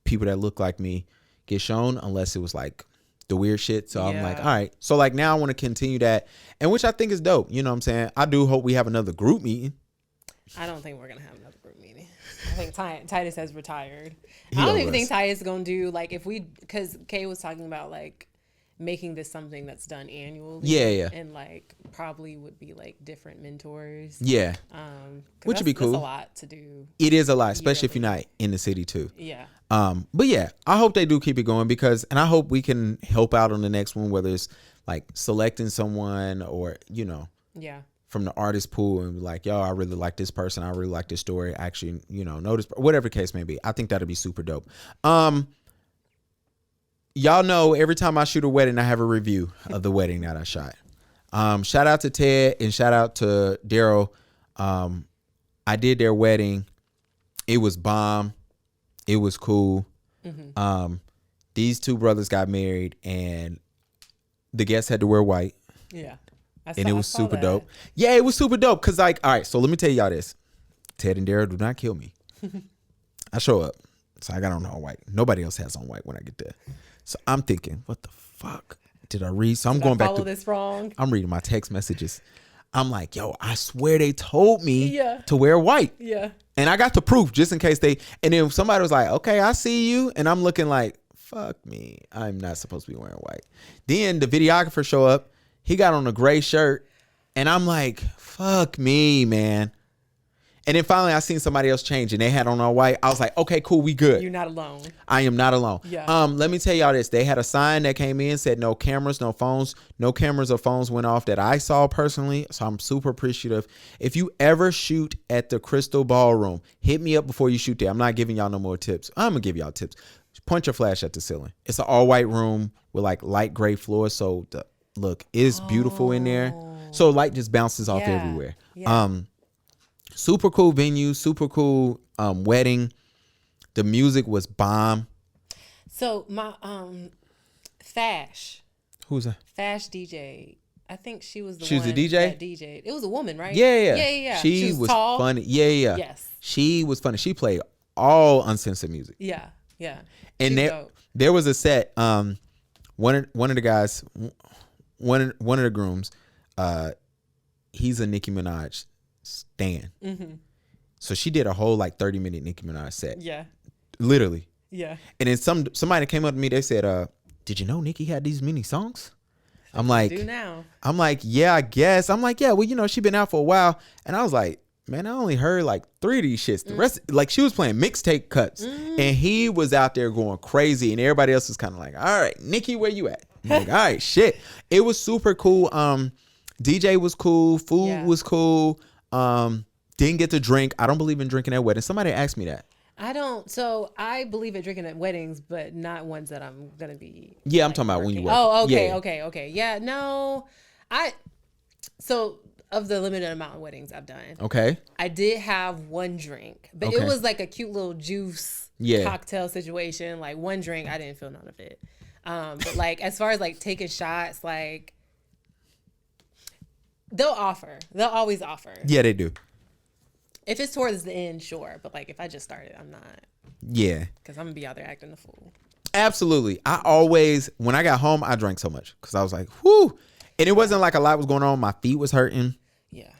people that look like me get shown unless it was like the weird shit. So I'm like, all right. So like now I want to continue that, and which I think is dope. You know what I'm saying? I do hope we have another group meeting. I don't think we're gonna have another group meeting. I think Titus has retired. I don't even think Titus is gonna do like because Kay was talking about like making this something that's done annually. Yeah. And like probably would be like different mentors. Yeah. Which would be cool. That's a lot to do. It is a lot, especially if you're not in the city too. Yeah. But yeah, I hope they do keep it going and I hope we can help out on the next one, whether it's like selecting someone or, you know, from the artist pool and be like, yo, I really like this person. I really like this story. Actually, you know, notice whatever the case may be. I think that'd be super dope. Y'all know every time I shoot a wedding, I have a review of the wedding that I shot. Shout out to Ted and shout out to Daryl. I did their wedding. It was bomb. It was cool. These two brothers got married and the guests had to wear white. Yeah. And it was super dope. Yeah, it was super dope. Cause like, all right, so let me tell y'all this. Ted and Daryl do not kill me. I show up. So I got on all white. Nobody else has on white when I get there. So I'm thinking, what the fuck did I read? So I'm going back to this wrong. I'm reading my text messages. I'm like, yo, I swear they told me to wear white. Yeah. And I got the proof just in case and then somebody was like, okay, I see you. And I'm looking like, fuck me. I'm not supposed to be wearing white. Then the videographer show up. He got on a gray shirt. And I'm like, fuck me, man. And then finally I seen somebody else change and they had on all white. I was like, okay, cool, we good. You're not alone. I am not alone. Yeah. Let me tell y'all this. They had a sign that came in, said no cameras, no phones. No cameras or phones went off that I saw personally. So I'm super appreciative. If you ever shoot at the Crystal Ballroom, hit me up before you shoot there. I'm not giving y'all no more tips. I'm going to give y'all tips. Point your flash at the ceiling. It's an all white room with like light gray floors. So look, it's beautiful in there. So light just bounces off everywhere. Yeah. Super cool venue, super cool wedding. The music was bomb. So my Fash. Who's that? Fash DJ. I think she was the she one was the DJ? that DJ'd. It was a woman, right? Yeah. She was tall. funny. Yeah. Yes. She was funny. She played all uncensored music. Yeah. And there was a set. One of the guys, one of the grooms, he's a Nicki Minaj stan. So she did a whole like 30-minute Nicki Minaj set. Yeah. Literally. Yeah. And then somebody came up to me, they said, did you know Nicki had these many songs? I'm like, do now. I'm like, yeah, I guess. I'm like, yeah, well, you know, she been out for a while. And I was like, man, I only heard like 3 of these shits. The rest, like she was playing mixtape cuts and he was out there going crazy and everybody else was kind of like, all right, Nicki, where you at? I'm like, all right, shit. It was super cool. DJ was cool. Food was cool. Didn't get to drink. I don't believe in drinking at weddings. Somebody asked me that. I don't. So I believe in drinking at weddings, but not ones that I'm going to be. Yeah, I'm talking about when you work. Oh, okay, yeah. okay. Yeah, no. So of the limited amount of weddings I've done. Okay. I did have one drink, but it was like a cute little juice cocktail situation. Like one drink, I didn't feel none of it. But like as far as like taking shots, like They'll offer. They'll always offer. Yeah, they do. If it's towards the end, sure. But like if I just started, I'm not. Yeah. Because I'm gonna be out there acting a fool. Absolutely. I always, when I got home, I drank so much because I was like, whoo. And it wasn't like a lot was going on. My feet was hurting. Yeah.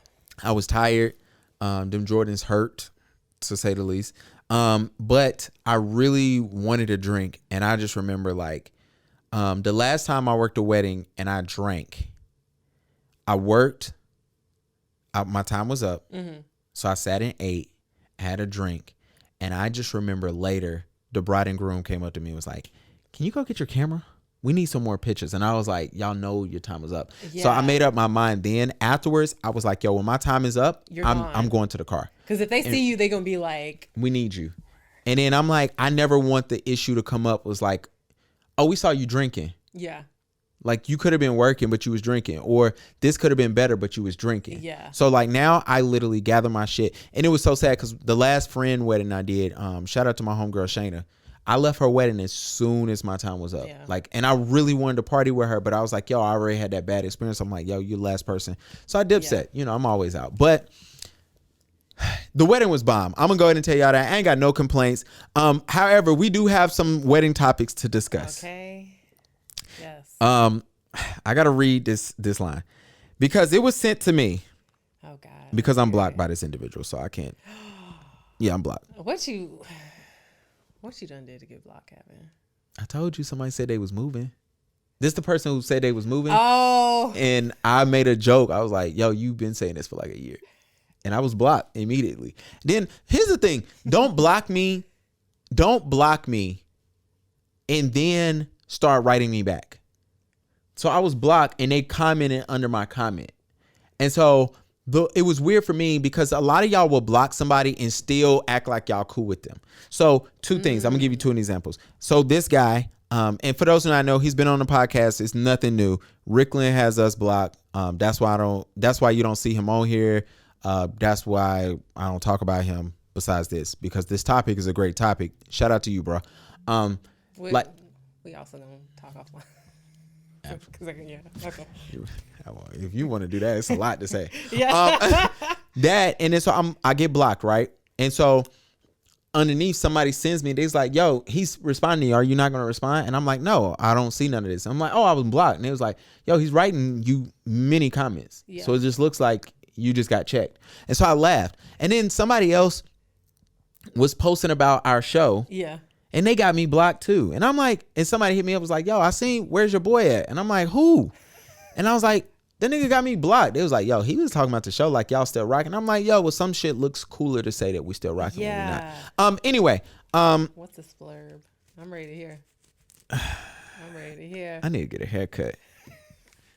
I was tired. Them Jordans hurt, to say the least. But I really wanted to drink. And I just remember like the last time I worked a wedding and I drank, I worked. My time was up. Mm-hmm. So I sat and ate, had a drink. And I just remember later, the bride and groom came up to me and was like, can you go get your camera? We need some more pictures. And I was like, y'all know your time is up. Yeah. So I made up my mind then. Afterwards, I was like, yo, when my time is up, I'm going to the car. Because if they see you, they're going to be like, we need you. And then I'm like, I never want the issue to come up was like, oh, we saw you drinking. Yeah. Like you could have been working, but you was drinking. Or this could have been better, but you was drinking. Yeah. So like now I literally gather my shit. And it was so sad because the last friend wedding I did, shout out to my homegirl Shayna. I left her wedding as soon as my time was up. Yeah. Like, and I really wanted to party with her, but I was like, yo, I already had that bad experience. I'm like, yo, you're the last person. So I dipset. You know, I'm always out. But the wedding was bomb. I'm gonna go ahead and tell y'all that. I ain't got no complaints. However, we do have some wedding topics to discuss. Okay. Yes. I gotta read this line because it was sent to me. Oh God. Because I'm blocked by this individual, so I can't. Yeah, I'm blocked. What you done did to get blocked, Kevin? I told you somebody said they was moving. This the person who said they was moving. Oh. And I made a joke. I was like, yo, you've been saying this for like a year. And I was blocked immediately. Then here's the thing. Don't block me. Don't block me. And then start writing me back. So I was blocked and they commented under my comment. And so it was weird for me because a lot of y'all will block somebody and still act like y'all cool with them. So two things. I'm gonna give you two examples. So this guy, and for those who I know, he's been on the podcast. It's nothing new. Ricklin has us blocked. That's why you don't see him on here. That's why I don't talk about him besides this, because this topic is a great topic. Shout out to you, bro. We also gonna talk offline. Yeah, okay. If you want to do that, it's a lot to say. Yeah. That, and then so I get blocked, right? And so underneath somebody sends me, they's like, yo, he's responding. Are you not going to respond? And I'm like, no, I don't see none of this. I'm like, oh, I was blocked. And it was like, yo, he's writing you many comments. Yeah. So it just looks like you just got checked. And so I laughed. And then somebody else was posting about our show. Yeah. And they got me blocked too. And I'm like, and somebody hit me up, was like, yo, I seen, where's your boy at? And I'm like, who? And I was like, that nigga got me blocked. It was like, yo, he was talking about the show like y'all still rocking. I'm like, yo, well, some shit looks cooler to say that we still rocking when we're not. Anyway. What's this blurb? I'm ready to hear. I'm ready to hear. I need to get a haircut.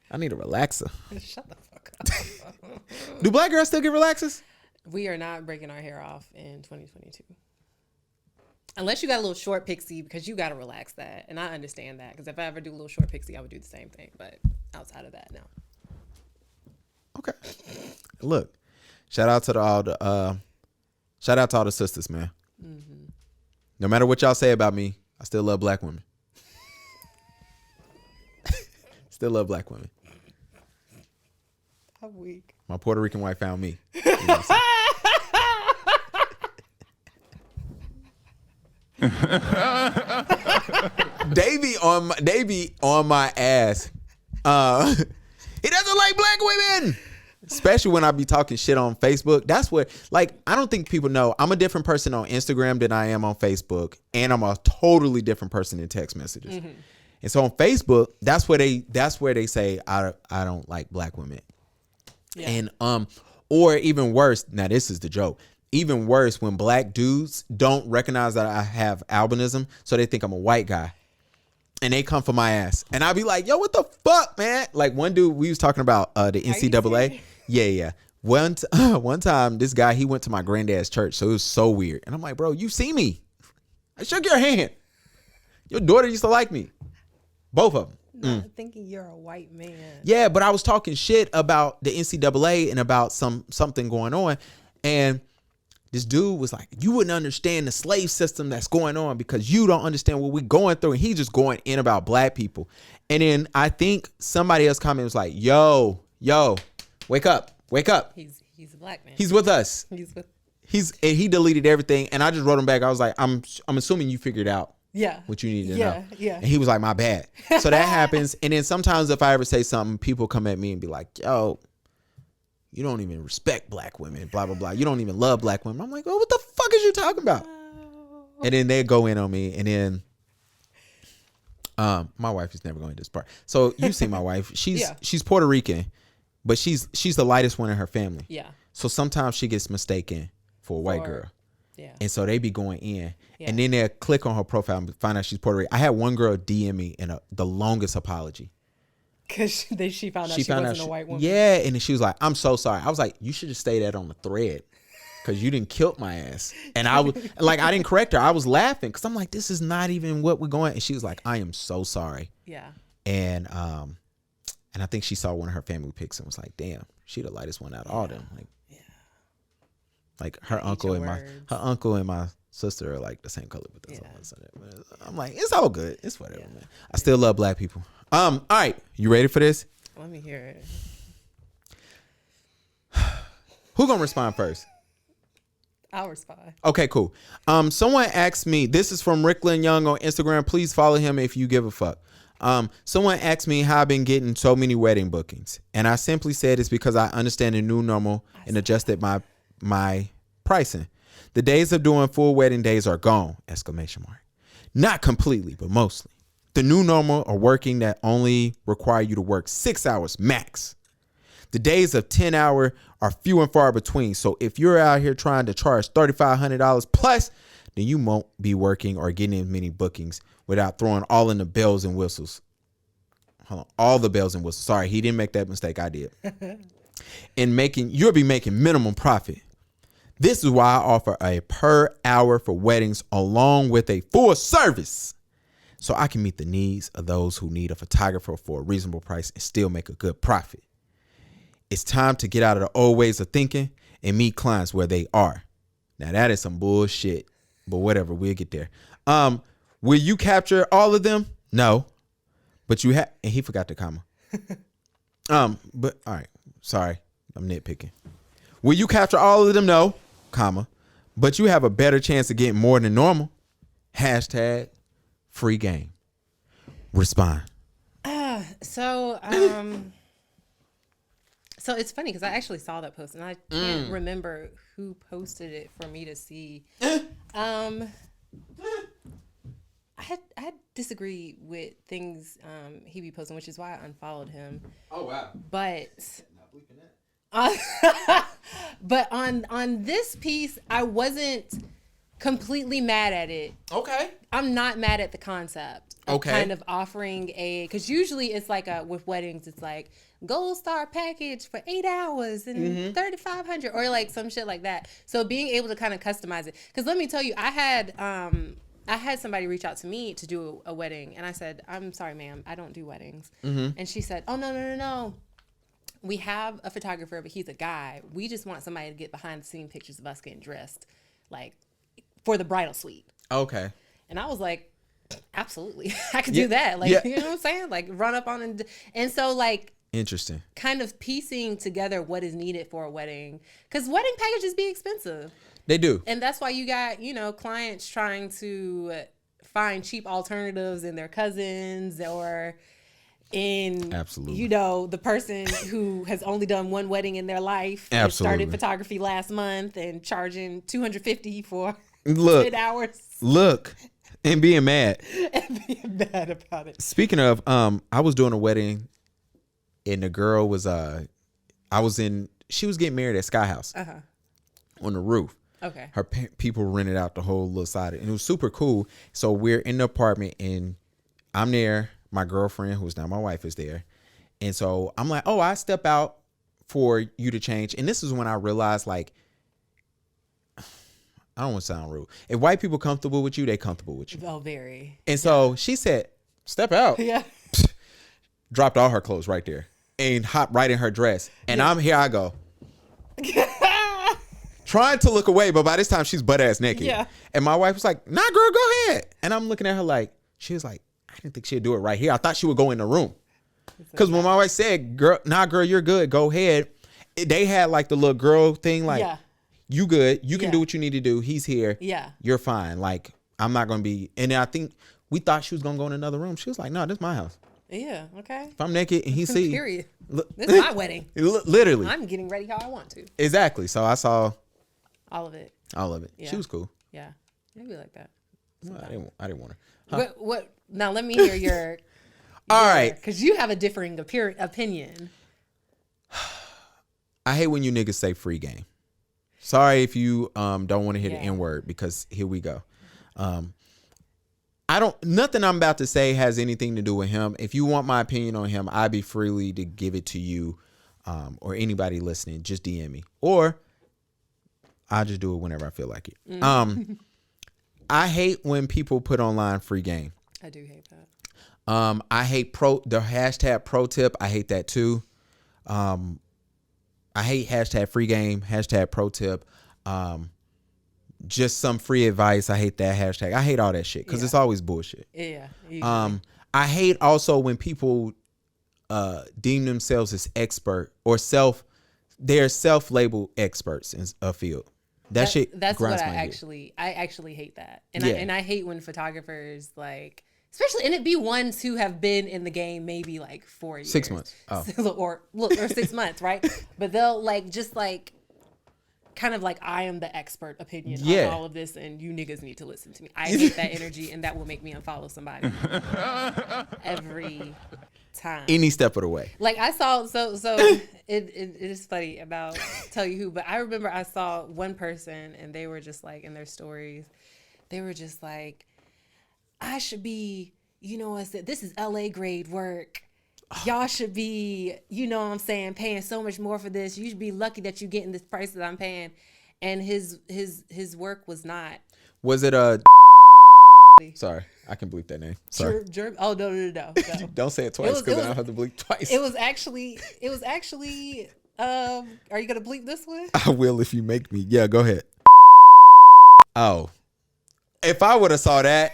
I need a relaxer. Shut the fuck up. Do black girls still get relaxers? We are not breaking our hair off in 2022. Unless you got a little short pixie, because you got to relax that. And I understand that. Because if I ever do a little short pixie, I would do the same thing. But outside of that, no. Okay. Look, shout out to all the sisters, man. Mm-hmm. No matter what y'all say about me, I still love black women. Still love black women. I'm weak. My Puerto Rican wife found me. You know Davey on my ass. He doesn't like black women. Especially when I be talking shit on Facebook. That's what, like, I don't think people know. I'm a different person on Instagram than I am on Facebook. And I'm a totally different person in text messages. Mm-hmm. And so on Facebook, that's where they say I don't like black women. Yeah. And or even worse, now this is the joke. Even worse, when black dudes don't recognize that I have albinism, so they think I'm a white guy. And they come for my ass. And I'll be like, yo, what the fuck, man? Like one dude, we was talking about the NCAA. Yeah. One time, this guy, he went to my granddad's church. So it was so weird. And I'm like, bro, you see me. I shook your hand. Your daughter used to like me. Both of them. Not thinking you're a white man. Yeah, but I was talking shit about the NCAA and about something going on. And this dude was like, you wouldn't understand the slave system that's going on because you don't understand what we're going through. And he's just going in about black people. And then I think somebody else commented was like, yo, Wake up. Wake up. He's a black man. He's with us. And he deleted everything. And I just wrote him back. I was like, I'm assuming you figured out what you needed to know. Yeah. And he was like, my bad. So that happens. And then sometimes if I ever say something, people come at me and be like, yo, you don't even respect black women, blah, blah, blah. You don't even love black women. I'm like, oh, what the fuck is you talking about? And then they go in on me. And then my wife is never going to this part. So you see my wife. She's Puerto Rican, but she's the lightest one in her family. Yeah. So sometimes she gets mistaken for a white girl. Yeah. And so they be going in. Yeah. And then they'll click on her profile and find out she's Puerto Rican. I had one girl DM me in the longest apology. Because she found out she wasn't a white woman. Yeah. And then she was like, I'm so sorry. I was like, you should have stayed that on the thread. Because you didn't kill my ass. And I was like, I didn't correct her. I was laughing because I'm like, this is not even what we're going. And she was like, I am so sorry. Yeah. And I think she saw one of her family pics and was like, damn, she the lightest one out of all them. Like her uncle and my sister are like the same color, but that's I'm like, it's all good. It's whatever, man. I still love black people. All right, you ready for this? Let me hear it. Who gonna respond first? I'll respond. Okay, cool. Someone asked me, this is from Ricklin Young on Instagram. Please follow him if you give a fuck. Someone asked me how I've been getting so many wedding bookings. And I simply said it's because I understand the new normal and adjusted my pricing. The days of doing full wedding days are gone, ! Not completely, but mostly. The new normal are working that only require you to work 6 hours max. The days of 10 hour are few and far between. So if you're out here trying to charge $3,500 plus, then you won't be working or getting as many bookings without throwing all in the bells and whistles. Hold on, all the bells and whistles. Sorry, he didn't make that mistake. I did. You'll be making minimum profit. This is why I offer a per hour for weddings along with a full service. So I can meet the needs of those who need a photographer for a reasonable price and still make a good profit. It's time to get out of the old ways of thinking and meet clients where they are. Now that is some bullshit, but whatever, we'll get there. Will you capture all of them? No, but you have, and he forgot the comma. But all right, sorry, I'm nitpicking. Will you capture all of them? No, comma, but you have a better chance of getting more than normal. Hashtag free game. Respond. So it's funny because I actually saw that post and I can't remember who posted it for me to see. I disagree with things he be posting, which is why I unfollowed him. Oh wow! But but on this piece, I wasn't completely mad at it. Okay. I'm not mad at the concept of kind of offering because usually it's like with weddings, it's like gold star package for 8 hours and $3,500 or like some shit like that. So being able to kind of customize it. Because let me tell you, I had somebody reach out to me to do a wedding and I said, I'm sorry, ma'am, I don't do weddings. And she said, oh, no. We have a photographer, but he's a guy. We just want somebody to get behind the scene pictures of us getting dressed like for the bridal suite. Okay. And I was like, absolutely. I could do that. Like, you know what I'm saying? Like run up on and so like interesting. Kind of piecing together what is needed for a wedding. Because wedding packages be expensive. They do. And that's why you got, clients trying to find cheap alternatives in their cousins or in, absolutely, the person who has only done one wedding in their life. Absolutely. Started photography last month and charging $250 for 10 hours. Look. And being mad. And being mad about it. Speaking of, I was doing a wedding and the girl was, she was getting married at Sky House on the roof. Okay. Her people rented out the whole little side and it was super cool. So we're in the apartment and I'm there. My girlfriend, who's now my wife, is there. And so I'm like, oh, I step out for you to change. And this is when I realized, like, I don't want to sound rude. If white people comfortable with you, they comfortable with you. Oh, very. And so she said, step out. Yeah. Dropped all her clothes right there and hopped right in her dress. And I go. Trying to look away, but by this time she's butt ass naked. Yeah. And my wife was like, nah, girl, go ahead. And I'm looking at her like, she was like, I didn't think she'd do it right here. I thought she would go in the room. Because when my wife said, girl, you're good, go ahead. they had like the little girl thing, like you good, you can do what you need to do. He's here. Yeah. You're fine. Like, I'm not gonna be. And I think we thought she was gonna go in another room. She was like, no, this is my house. Yeah. Okay. If I'm naked and he see, period. This is my wedding. Literally. I'm getting ready how I want to. Exactly. So I saw all of it. Yeah. She was cool. Yeah. Maybe like that. Well, I didn't want her. Huh? What? Now let me hear your. All right. Because you have a differing opinion. I hate when you niggas say free game. Sorry if you don't want to hear the N-word, because here we go. Nothing I'm about to say has anything to do with him. If you want my opinion on him, I'd be freely to give it to you, or anybody listening. Just DM me, or I'll just do it whenever I feel like it. I hate when people put online free game. I do hate that. I hate the hashtag pro tip. I hate that too. I hate hashtag free game, hashtag pro tip. Just some free advice. I hate that hashtag. I hate all that shit because it's always bullshit. Yeah. I hate also when people deem themselves as expert or they're self-labeled experts in a field. That's what I actually hate that. And I hate when photographers, like, especially, and it be ones who have been in the game maybe like 4 years. 6 months. or 6 months, right? But they'll like just like kind of like, I am the expert opinion on all of this, and you niggas need to listen to me. I hate that energy, and that will make me unfollow somebody every time. Any step of the way. Like I saw, so it is funny about tell you who, but I remember I saw one person, and they were just like, in their stories, they were just like, I should be, I said, this is LA grade work. Y'all should be, what I'm saying, paying so much more for this. You should be lucky that you're getting this price that I'm paying. And his work was not. Was it Sorry, I can bleep that name. Sorry. Oh, no. Don't say it twice, because I don't have to bleep twice. It was actually, are you going to bleep this one? I will if you make me. Yeah, go ahead. Oh. If I would have saw that,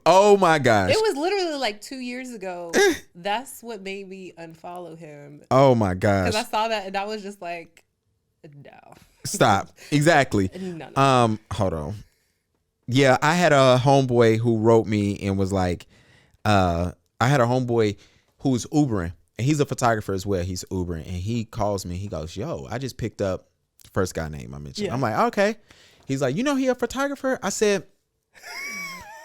oh my gosh. It was literally like 2 years ago. That's what made me unfollow him. Oh my gosh. Because I saw that and I was just like, no. Stop. Exactly. No. Hold on. Yeah, I had a homeboy who wrote me and was like, I had a homeboy who was Ubering, and he's a photographer as well. He's Ubering, and he calls me. He goes, yo, I just picked up the first guy name I mentioned. Yeah. I'm like, okay. He's like, he a photographer? I said,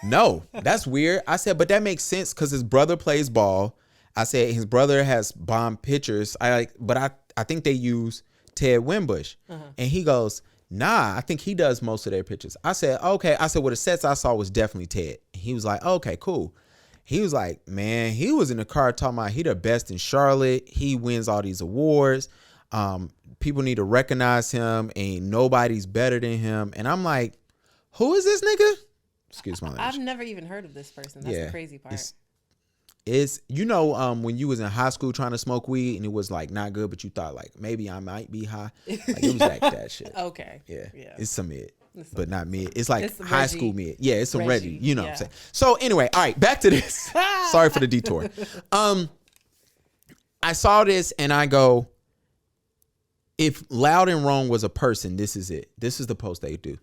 no, that's weird. I said, but that makes sense because his brother plays ball. I said his brother has bomb pictures. But I think they use Ted Wimbush. And he goes, nah, I think he does most of their pictures. I said, okay. I said, well, the sets I saw was definitely Ted. He was like, okay, cool. He was like, man, he was in the car talking about he the best in Charlotte. He wins all these awards. People need to recognize him. Ain't nobody's better than him. And I'm like, who is this nigga? Excuse my language. I've never even heard of this person. That's the crazy part. It's when you was in high school trying to smoke weed and it was like not good, but you thought like maybe I might be high. Like it was like that shit. Okay. Yeah. It's some mid, but not mid. It's like high school mid. Yeah, it's some Reggie. You know what I'm saying? So anyway, all right, back to this. Sorry for the detour. I saw this and I go, if Loud and Wrong was a person, this is it. This is the post they do.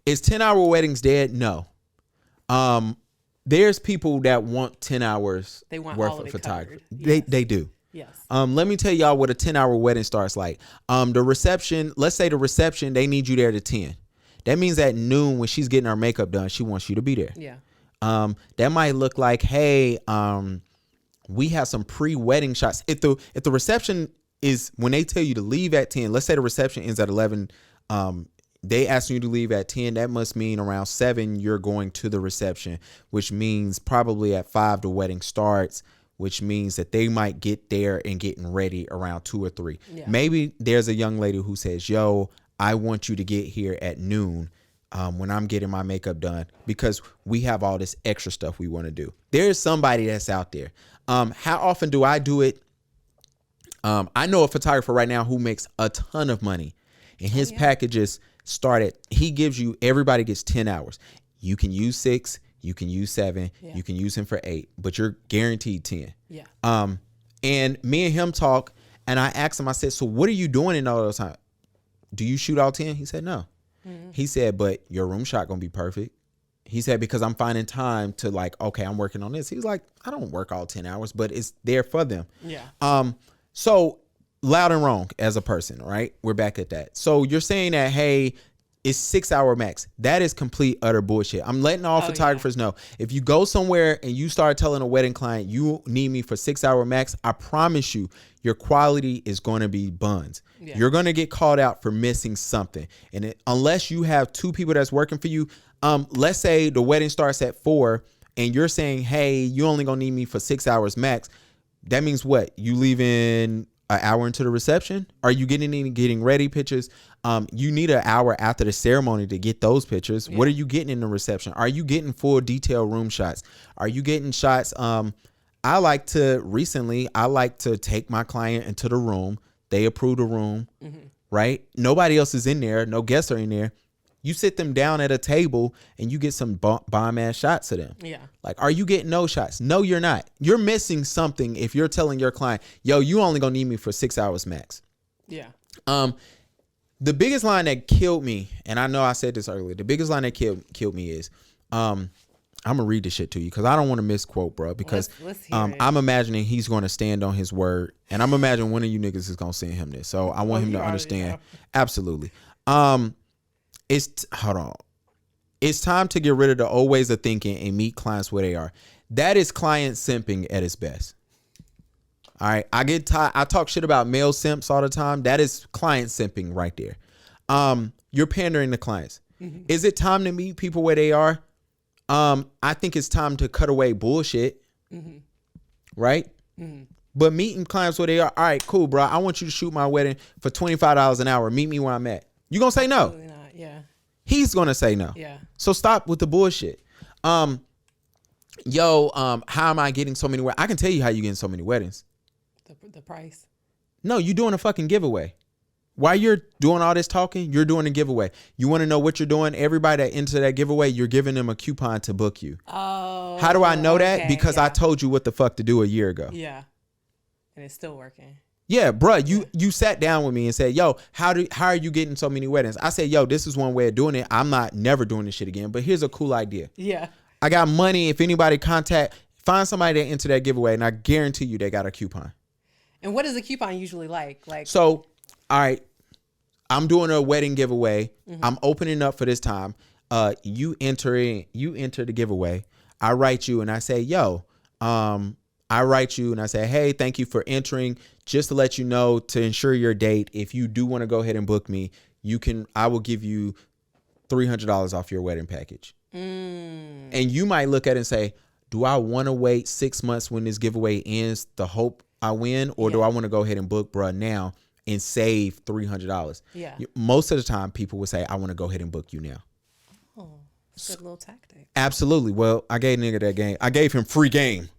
Is 10-hour weddings dead? No. There's people that want 10 hours worth of photography. Yes. They do. Yes. Let me tell y'all what a 10-hour wedding starts like. The reception, let's say the reception, they need you there to 10. That means at noon when she's getting her makeup done, she wants you to be there. Yeah. That might look like, hey, we have some pre-wedding shots. If the reception is when they tell you to leave at 10, let's say the reception ends at 11, they ask you to leave at 10. That must mean around 7 you're going to the reception, which means probably at 5 the wedding starts, which means that they might get there and getting ready around 2 or 3. Yeah. Maybe there's a young lady who says, yo, I want you to get here at noon when I'm getting my makeup done because we have all this extra stuff we want to do. There's somebody that's out there. How often do I do it? I know a photographer right now who makes a ton of money, and his packages he gives you, everybody gets 10 hours. You can use 6, you can use 7, you can use him for 8, but you're guaranteed 10. Yeah. And me and him talk, And I asked him, I said, so what are you doing in all those times? Do you shoot all 10? He said, no. He said, but your room shot gonna be perfect. He said, because I'm finding time to like, okay, I'm working on this. He was like, I don't work all 10 hours, but it's there for them. Yeah. So loud and wrong as a person, right? We're back at that. So you're saying that, hey, it's 6 hour max. That is complete utter bullshit. I'm letting all photographers know. If you go somewhere and you start telling a wedding client you need me for 6 hour max, I promise you your quality is going to be buns. Yeah. You're going to get called out for missing something. And unless you have 2 people that's working for you, let's say the wedding starts at 4 and you're saying, hey, you only going to need me for 6 hours max. That means what? You leaving an hour into the reception? Are you getting ready pictures? You need an hour after the ceremony to get those pictures. Yeah. What are you getting in the reception? Are you getting full detail room shots? Are you getting shots? I like to take my client into the room. They approve the room, right? Nobody else is in there. No guests are in there. You sit them down at a table and you get some bomb ass shots of them. Yeah. Like, are you getting no shots? No, you're not. You're missing something if you're telling your client, yo, you only gonna need me for 6 hours max. Yeah. The biggest line that killed me, and I know I said this earlier, the biggest line that killed me is, I'm gonna read this shit to you because I don't want to misquote, bro. Because let's I'm imagining he's gonna stand on his word, and I'm imagining one of you niggas is gonna send him this. So I want him to understand. Absolutely. Hold on. It's time to get rid of the old ways of thinking and meet clients where they are. That is client simping at its best. All right. I talk shit about male simps all the time. That is client simping right there. You're pandering to clients. Mm-hmm. Is it time to meet people where they are? I think it's time to cut away bullshit. Mm-hmm. Right? Mm-hmm. But meeting clients where they are, all right, cool, bro. I want you to shoot my wedding for $25 an hour. Meet me where I'm at. You gonna say no? Absolutely not. Yeah. He's gonna say no. Yeah. So stop with the bullshit. How am I getting so many weddings? I can tell you how you getting so many weddings. The price. No, you're doing a fucking giveaway. While you're doing all this talking, you're doing a giveaway. You want to know what you're doing? Everybody that into that giveaway, you're giving them a coupon to book you. Oh. How do I know that? Because I told you what the fuck to do a year ago. Yeah. And it's still working. Yeah, bro, you sat down with me and said, yo, how are you getting so many weddings? I said, yo, this is one way of doing it. I'm not never doing this shit again, but here's a cool idea. Yeah. I got money. If anybody find somebody that enter that giveaway, and I guarantee you they got a coupon. And what is a coupon usually like? So, all right, I'm doing a wedding giveaway. Mm-hmm. I'm opening up for this time. You enter the giveaway. I write you and I say, yo, I write you and I say, hey, thank you for entering. Just to let you know, to ensure your date, if you do want to go ahead and book me, I will give you $300 off your wedding package. Mm. And you might look at it and say, do I want to wait 6 months when this giveaway ends to hope I win? Or do I want to go ahead and book bruh now and save $300? Yeah. Most of the time people would say, I want to go ahead and book you now. Oh, that's a good little tactic. Absolutely. Well, I gave nigga that game. I gave him free game.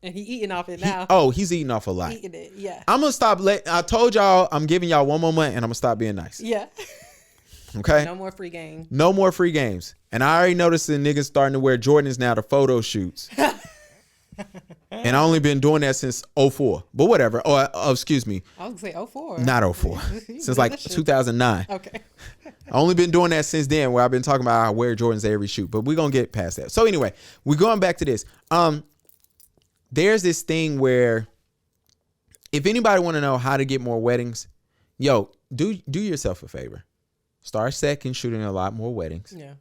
And he eating off it now. He's eating off a lot. Eating it, yeah. I'm going to stop. I told y'all I'm giving y'all one more month and I'm going to stop being nice. Yeah. Okay? No more free games. No more free games. And I already noticed the niggas starting to wear Jordans now to photo shoots. And I only been doing that since 2004. But whatever. Excuse me. I was going to say 2004. Not 2004. Since like 2009. Okay. I only been doing that since then, where I've been talking about I wear Jordans at every shoot. But we're going to get past that. So anyway, we're going back to this. There's this thing where if anybody want to know how to get more weddings, yo, do yourself a favor. Start second shooting a lot more weddings. Yeah.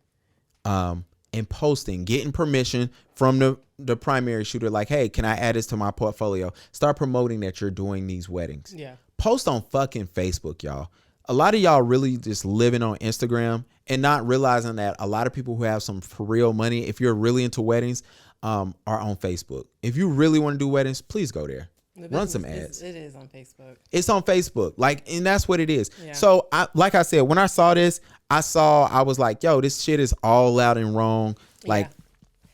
And posting, getting permission from the primary shooter, like, hey, can I add this to my portfolio? Start promoting that you're doing these weddings. Yeah. Post on fucking Facebook, y'all. A lot of y'all really just living on Instagram and not realizing that a lot of people who have some for real money, if you're really into weddings, are on Facebook. If you really want to do weddings, please go there. Run some ads. It is on Facebook. It's on Facebook. And that's what it is. Yeah. So like I said, when I saw this, I was like, yo, this shit is all loud and wrong. Like,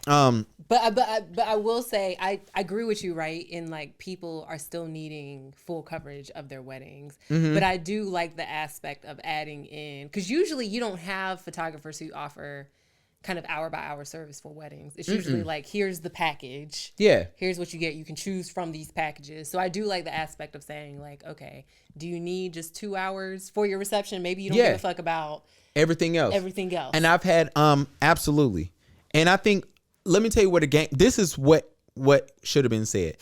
But I will say I agree with you, right? In like people are still needing full coverage of their weddings. Mm-hmm. But I do like the aspect of adding in, because usually you don't have photographers who offer kind of hour by hour service for weddings. It's usually like, here's the package. Yeah. Here's what you get. You can choose from these packages. So I do like the aspect of saying like, okay, do you need just 2 hours for your reception? Maybe you don't give a fuck about everything else. And I've had, absolutely. And I think, let me tell you what a game, this is what should have been said.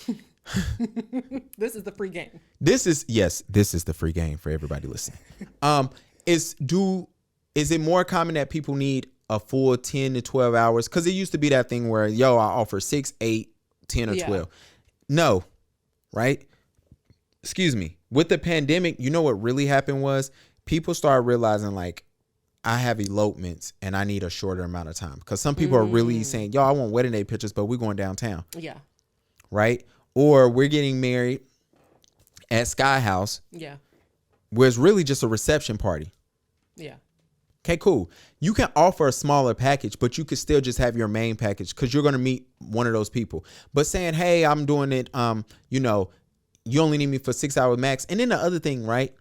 This is the free game. This is the free game for everybody listening. Is it more common that people need a full 10 to 12 hours? Because it used to be that thing where, I offer 6, 8, 10, or 12. No, right? Excuse me. With the pandemic, you know what really happened was people started realizing like, I have elopements and I need a shorter amount of time. Because some people are really saying, I want wedding day pictures, but we're going downtown. Yeah. Right? Or we're getting married at Sky House. Yeah. Where it's really just a reception party. Yeah. Okay, cool. You can offer a smaller package, but you could still just have your main package because you're going to meet one of those people. But saying, hey, I'm doing it, you only need me for 6 hours max. And then the other thing, right?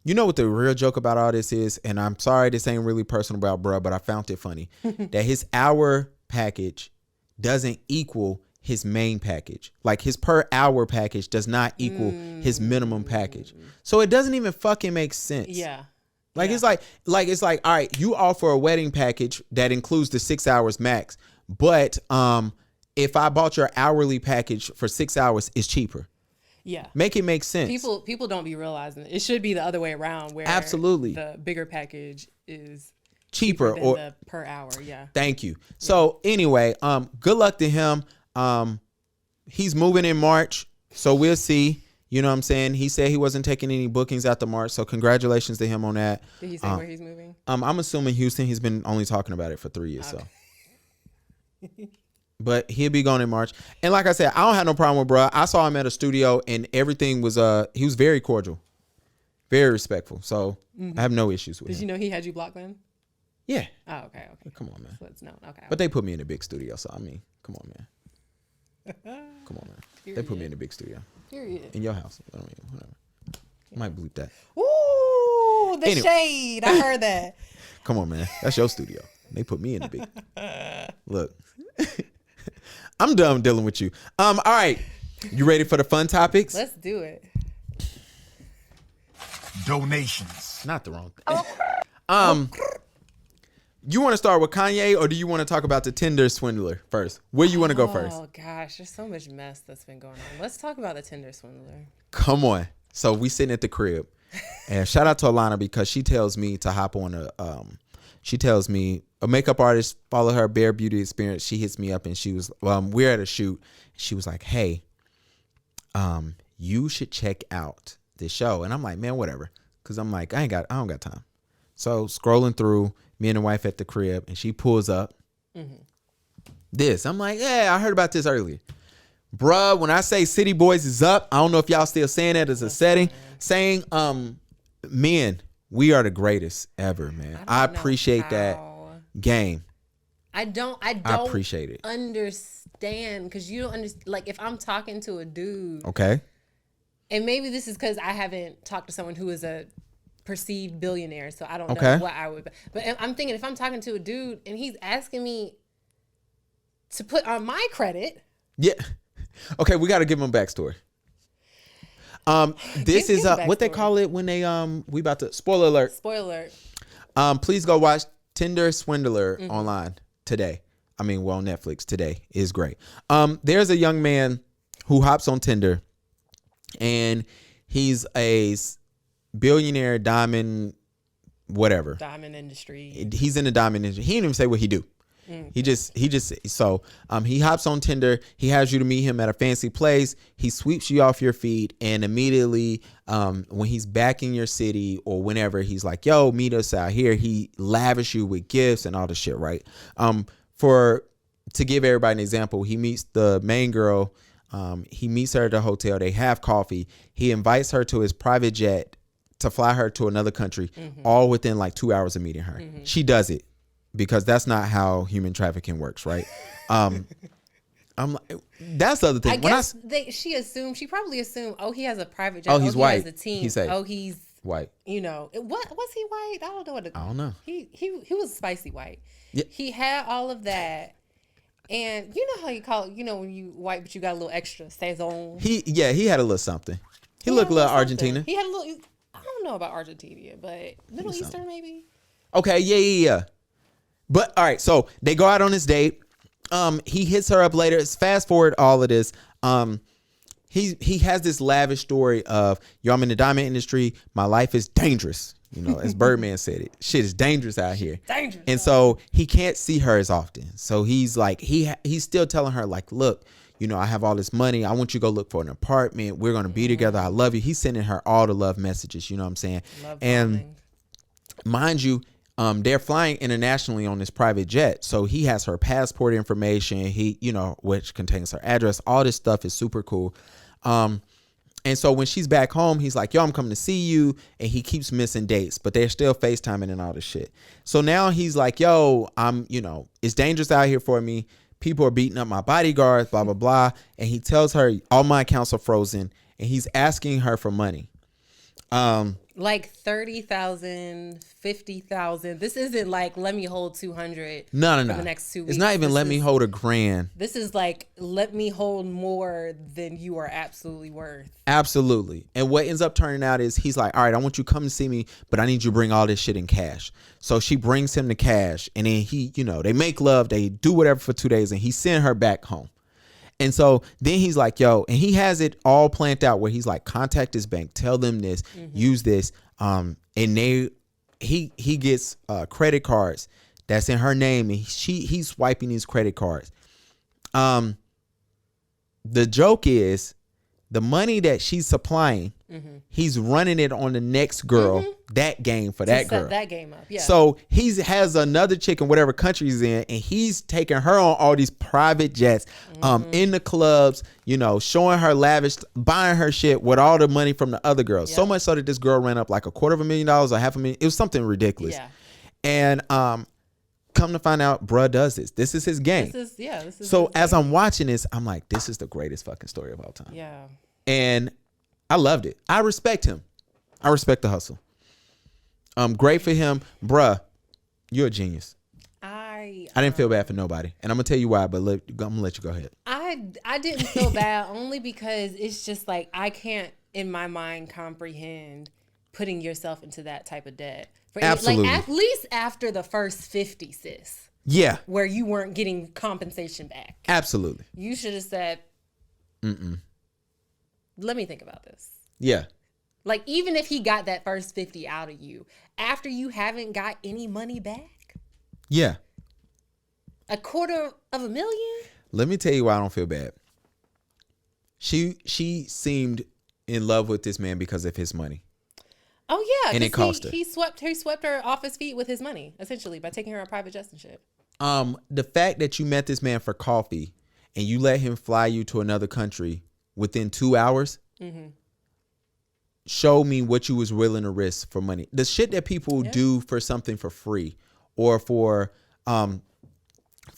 You know what the real joke about all this is? And I'm sorry this ain't really personal about bruh, but I found it funny. That his hour package doesn't equal his main package. Like his per hour package does not equal his minimum package. So it doesn't even fucking make sense. Yeah. Like it's like all right, you offer a wedding package that includes the 6 hours max, but if I bought your hourly package for 6 hours, it's cheaper. Yeah. Make it make sense. People don't be realizing it. It should be the other way around where absolutely the bigger package is cheaper than or the per hour. Yeah. Thank you. So anyway, good luck to him. He's moving in March, so we'll see. You know what I'm saying? He said he wasn't taking any bookings after March, so congratulations to him on that. Did he say where he's moving? I'm assuming Houston. He's been only talking about it for 3 years, okay. So. But he'll be going in March. And like I said, I don't have no problem with bruh. I saw him at a studio and everything was he was very cordial, very respectful. So I have no issues with him. Did you know he had you blocked then? Yeah. Oh, okay. Come on, man. So it's known. Okay. But they put me in a big studio, so I mean, come on, man. Come on, man. They put me in a big studio. Period. In your house. I mean, whatever. I might bleep that. Ooh, the shade. I heard that. Come on, man. That's your studio. They put me in the big. Look. I'm done dealing with you. All right. You ready for the fun topics? Let's do it. Donations. Not the wrong thing. You want to start with Kanye or do you want to talk about the Tinder Swindler first? Where you want to go first? Oh gosh, there's so much mess that's been going on. Let's talk about the Tinder Swindler. Come on. So we sitting at the crib and shout out to Alana because she tells me to hop on she tells me a makeup artist, follow her Bare Beauty Experience. She hits me up and she was, we're at a shoot. She was like, hey, you should check out this show. And I'm like, man, whatever. Cause I'm like, I don't got time. So scrolling through, me and the wife at the crib and she pulls up this. I'm like, yeah, I heard about this earlier. Bruh, when I say City Boys is up, I don't know if y'all still saying that as a setting. Saying, men, we are the greatest ever, man. I appreciate that game. I don't appreciate it. Understand because you don't understand. Like if I'm talking to a dude, okay, and maybe this is because I haven't talked to someone who is a perceived billionaire, so I don't know what I would. But I'm thinking if I'm talking to a dude and he's asking me to put on my credit, yeah, okay, we got to give him a backstory. This is what they call it when they we about to spoiler alert. Please go watch Tinder Swindler online today. I mean, well, on Netflix today is great. There's a young man who hops on Tinder and he's a billionaire diamond industry. He's in the diamond industry. He didn't even say what he do. He just he hops on Tinder. He has you to meet him at a fancy place. He sweeps you off your feet, and immediately when he's back in your city or whenever, he's like, yo, meet us out here. He lavish you with gifts and all the shit, right? To give everybody an example, he meets the main girl. He meets her at the hotel. They have coffee. He invites her to his private jet to fly her to another country, all within like 2 hours of meeting her. She does it. Because that's not how human trafficking works, right? I'm like, that's the other thing. I guess she probably assumed, oh, he has a private jet. Oh, he's white. He has a team. He say, oh, he's White. You know, what was he white? I don't know I don't know. He was spicy white. Yeah. He had all of that. And you know how you call it, you know, when you white, but you got a little extra saison. He had a little something. He looked a little Argentina. He had a little, I don't know about Argentina, but Middle Eastern maybe. Okay, yeah. But all right, so they go out on this date. He hits her up later. It's fast forward all of this. He has this lavish story of, yo, I'm in the diamond industry. My life is dangerous. You know, as Birdman said it, shit is dangerous out here. Dangerous. And so he can't see her as often. So he's like, he's still telling her like, look, you know, I have all this money. I want you to go look for an apartment. We're going to be together. I love you. He's sending her all the love messages. You know what I'm saying? And mind you, they're flying internationally on this private jet. So he has her passport information. He, you know, which contains her address. All this stuff is super cool. And so when she's back home, he's like, yo, I'm coming to see you. And he keeps missing dates, but they're still FaceTiming and all this shit. So now he's like, yo, you know, it's dangerous out here for me. People are beating up my bodyguards, blah, blah, blah. And he tells her all my accounts are frozen and he's asking her for money. Like 30,000, 50,000. This isn't like, let me hold 200. No. For the next 2 weeks. It's not even let me hold $1,000. This is like, let me hold more than you are absolutely worth. Absolutely. And what ends up turning out is he's like, all right, I want you to come to see me, but I need you to bring all this shit in cash. So she brings him the cash and then he, you know, they make love, they do whatever for 2 days and he sent her back home. And so then he's like, yo, and he has it all planned out where he's like, contact this bank, tell them this, use this. And he gets credit cards that's in her name and he's swiping these credit cards. The joke is the money that she's supplying, he's running it on the next girl, that game for that girl. Set that game up, yeah. So he has another chick in whatever country he's in, and he's taking her on all these private jets, in the clubs, you know, showing her lavish, buying her shit with all the money from the other girls. So much so that this girl ran up like $250,000 or $500,000. It was something ridiculous. Yeah. And come to find out, bruh does this. This is his game. This is so as I'm watching this, I'm like, this is the greatest fucking story of all time. Yeah. And I loved it. I respect him. I respect the hustle. Great for him, bruh. You're a genius. I didn't feel bad for nobody, and I'm gonna tell you why. But I'm gonna let you go ahead. I didn't feel bad only because it's just like I can't in my mind comprehend putting yourself into that type of debt. Absolutely. Like at least after the first 50, sis. Yeah. Where you weren't getting compensation back. Absolutely. You should have said, let me think about this. Yeah. Like, even if he got that first 50 out of you, after you haven't got any money back? Yeah. $250,000? Let me tell you why I don't feel bad. She seemed in love with this man because of his money. Oh, yeah. And it cost her. He swept her off his feet with his money, essentially, by taking her on private jets and shit. The fact that you met this man for coffee and you let him fly you to another country within 2 hours, show me what you was willing to risk for money. The shit that people do for something for free, or for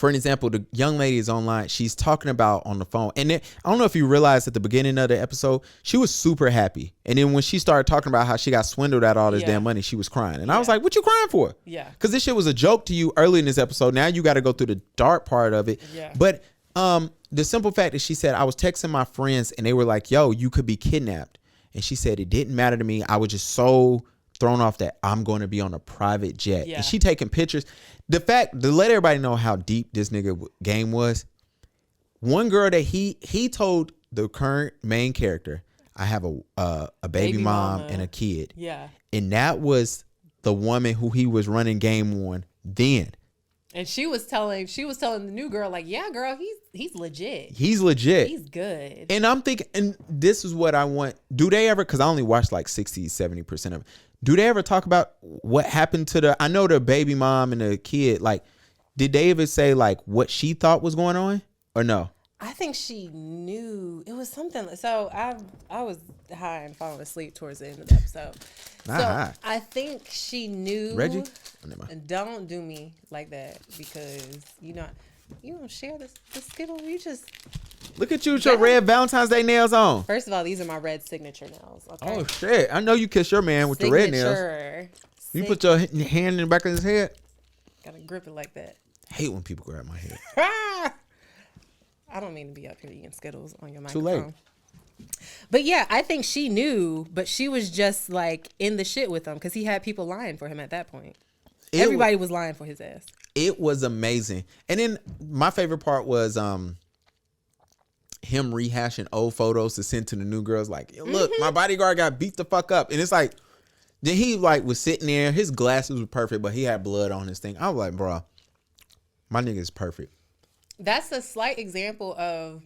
an example, the young lady is online. She's talking about on the phone. And then, I don't know if you realized at the beginning of the episode, she was super happy. And then when she started talking about how she got swindled out all this damn money, she was crying. And I was like, what you crying for? Yeah. Because this shit was a joke to you early in this episode. Now you got to go through the dark part of it. Yeah. But the simple fact that she said, I was texting my friends and they were like, yo, you could be kidnapped. And she said, it didn't matter to me. I was just so thrown off that I'm going to be on a private jet. And she taking pictures. The fact to let everybody know how deep this nigga game was. One girl that he told the current main character, I have a baby mom and a kid. Yeah. And that was the woman who he was running game on then. And she was telling the new girl, like, yeah, girl, he's legit. He's legit. He's good. And I'm thinking, and this is what I want. Do they ever, because I only watched like 60, 70% of it. Do they ever talk about what happened to I know the baby mom and the kid, like, did they ever say like what she thought was going on or no? I think she knew it was something. So I was high and falling asleep towards the end of the episode. I think she knew. Reggie? And don't do me like that because you don't share this Skittle. You just Look at you with your red Valentine's Day nails on. First of all, these are my red signature nails. Okay? Oh shit! I know you kissed your man with the red nails. You put your hand in the back of his head. Gotta grip it like that. I hate when people grab my head. I don't mean to be up here eating Skittles on your Too microphone. late. But yeah, I think she knew, but she was just like in the shit with him because he had people lying for him at that point. Everybody was lying for his ass. It was amazing. And then my favorite part was him rehashing old photos to send to the new girls. Like, look, my bodyguard got beat the fuck up. And it's like, then he like was sitting there. His glasses were perfect, but he had blood on his thing. I was like, bro, my nigga is perfect. That's a slight example of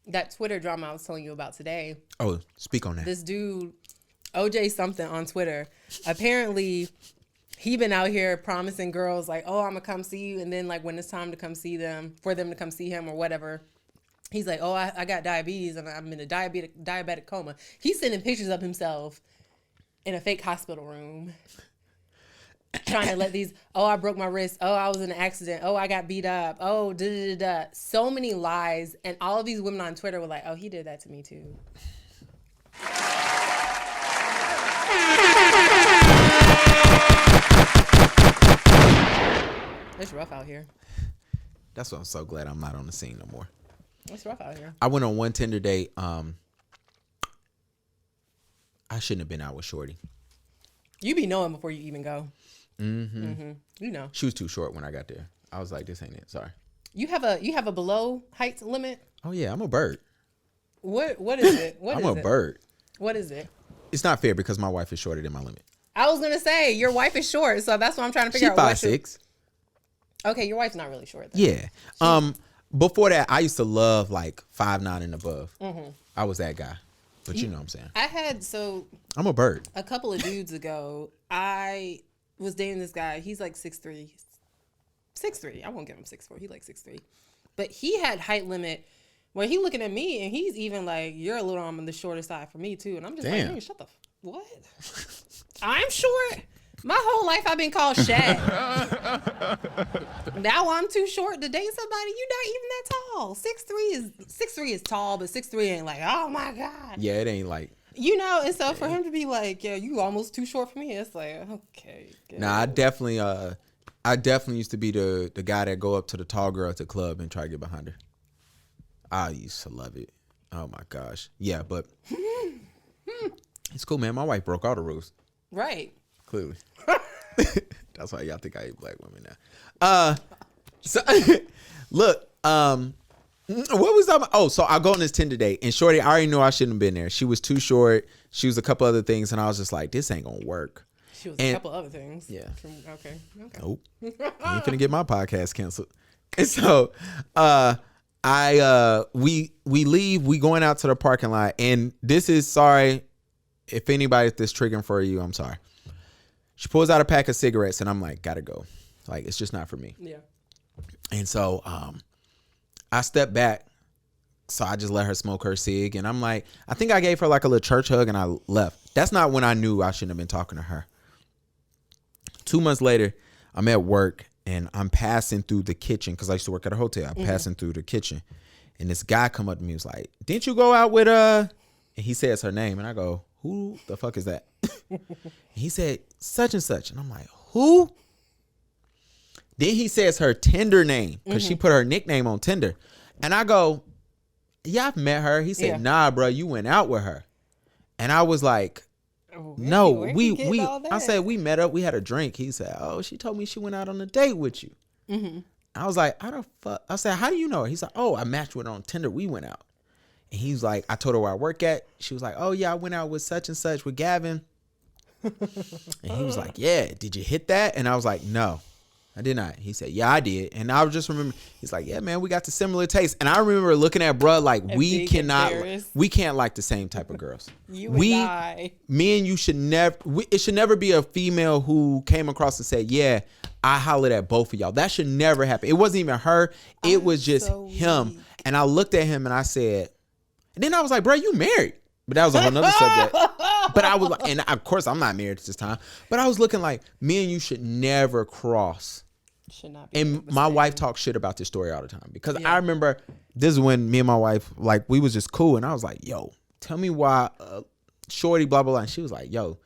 that Twitter drama I was telling you about today. Oh, speak on that. This dude, OJ something on Twitter, apparently he been out here promising girls like, oh, I'm gonna come see you. And then like when it's time to come see them, for them to come see him or whatever, he's like, oh, I got diabetes and I'm in a diabetic coma. He's sending pictures of himself in a fake hospital room. Trying to let these, oh, I broke my wrist. Oh, I was in an accident. Oh, I got beat up. Oh, da-da-da-da. So many lies. And all of these women on Twitter were like, oh, he did that to me too. It's rough out here. That's why I'm so glad I'm not on the scene no more. It's rough out here. I went on one Tinder date. I shouldn't have been out with Shorty. You be knowing before you even go. Mm-hmm. You know. She was too short when I got there. I was like, this ain't it. Sorry. You have a below height limit? Oh yeah, I'm a bird. What is it? I'm a bird. What is it? It's not fair because my wife is shorter than my limit. I was gonna say your wife is short, so that's what I'm trying to figure out. She's 5'6". Okay, your wife's not really short then. Yeah. Before that, I used to love like 5'9" and above. Mm-hmm. I was that guy. But you know what I'm saying. I'm a bird. A couple of dudes ago, I was dating this guy. He's like 6'3". 6'3". I won't give him 6'4". He like 6'3". But he had height limit where he looking at me and he's even like, you're a little on the shorter side for me too. And I'm just like, hey, shut the what? I'm short. My whole life I've been called Shaq. Now I'm too short to date somebody. You're not even that tall. 6'3" is tall, but 6'3" ain't like, oh my God. Yeah, it ain't like. You know, and so for him to be like, yeah, you almost too short for me, it's like, okay. Good. Nah, I definitely used to be the guy that go up to the tall girl at the club and try to get behind her. I used to love it. Oh my gosh. Yeah, but it's cool, man. My wife broke all the rules. Right. Clearly. That's why y'all think I hate black women now. So look, what was that? Oh, so I go on this Tinder date and Shorty, I already knew I shouldn't have been there. She was too short. She was a couple other things, and I was just like, this ain't gonna work. She was a couple other things. Yeah. Okay. Nope. You ain't finna get my podcast canceled. And so we leave, we going out to the parking lot, and this is, sorry if anybody's this triggering for you, I'm sorry. She pulls out a pack of cigarettes and I'm like, gotta go. Like, it's just not for me. Yeah. And so I stepped back. So I just let her smoke her cig. And I'm like, I think I gave her like a little church hug and I left. That's not when I knew I shouldn't have been talking to her. 2 months later, I'm at work and I'm passing through the kitchen because I used to work at a hotel. I'm passing through the kitchen. And this guy come up to me and was like, didn't you go out with And he says her name. And I go, who the fuck is that? He said, such and such. And I'm like, who? Then he says her Tinder name because she put her nickname on Tinder. And I go, yeah, I've met her. He said, nah, bro, you went out with her. And I was like, no, we I said, we met up. We had a drink. He said, oh, she told me she went out on a date with you. I was like, how the fuck? I said, how do you know her? He's like, oh, I matched with her on Tinder. We went out. And he's like, I told her where I work at. She was like, oh, yeah, I went out with such and such with Gavin. And he was like, yeah, did you hit that? And I was like, no, I did not. He said, yeah, I did. And I just remember, he's like, yeah, man, we got the similar taste. And I remember looking at bruh like, we can't like the same type of girls. Me and you should never, it should never be a female who came across and said, yeah, I hollered at both of y'all. That should never happen. It wasn't even her. It was just him. Weak. And I looked at him and I said, and then I was like, bro, you married. But that was a whole nother subject. But I was like, and of course I'm not married at this time, but I was looking like, me and you should never cross. Should not be. And my wife talks shit about this story all the time because I remember this is when me and my wife, like, we was just cool. And I was like, yo, tell me why shorty, blah, blah, blah. And she was like, yo,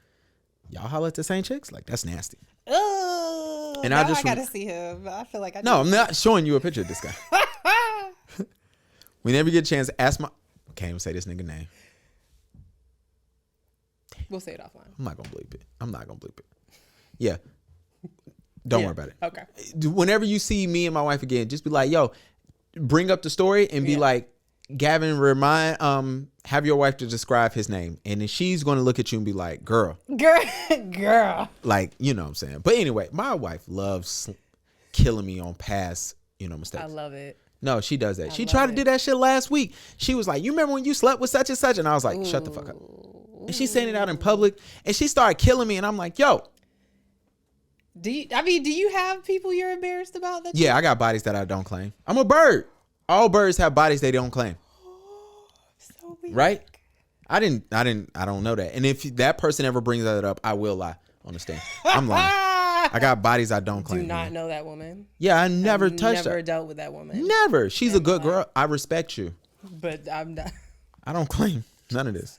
y'all holler at the same chicks? Like, that's nasty. And I gotta see him. I feel like I'm not showing you a picture of this guy. Whenever you get a chance, ask my... Can't even say this nigga name. We'll say it offline. I'm not gonna bleep it. Yeah. Don't worry about it. Okay. Whenever you see me and my wife again, just be like, yo, bring up the story and be like, Gavin, have your wife to describe his name. And then she's going to look at you and be like, girl. Like, you know what I'm saying? But anyway, my wife loves killing me on past, mistakes. I love it. No, she does that. She tried to do that shit last week. She was like, you remember when you slept with such and such? And I was like, shut the fuck up. And she's saying it out in public. And she started killing me. And I'm like, yo. Do you have people you're embarrassed about? I got bodies that I don't claim. I'm a bird. All birds have bodies they don't claim. So weird. Right? I don't know that. And if that person ever brings that up, I will lie on the stand. I'm lying. I got bodies I don't claim. Do not know that woman. Yeah, I never touched her. Never dealt with that woman. Never. She's a good girl. I respect you. But I'm not. I don't claim none of this.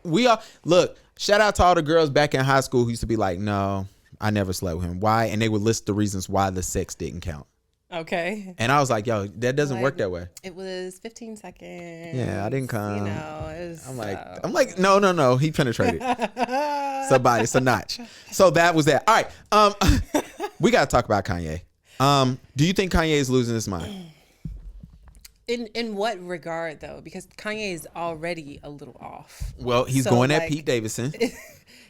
Look, shout out to all the girls back in high school who used to be like, no, I never slept with him. Why? And they would list the reasons why the sex didn't count. Okay. And I was like, yo, that doesn't work that way. It was 15 seconds. Yeah, I didn't come. It was, I'm like, no. He penetrated. It's a body. It's a notch. So that was that. All right. We got to talk about Kanye. Do you think Kanye is losing his mind? In what regard, though? Because Kanye is already a little off. Well, he's going at Pete Davidson.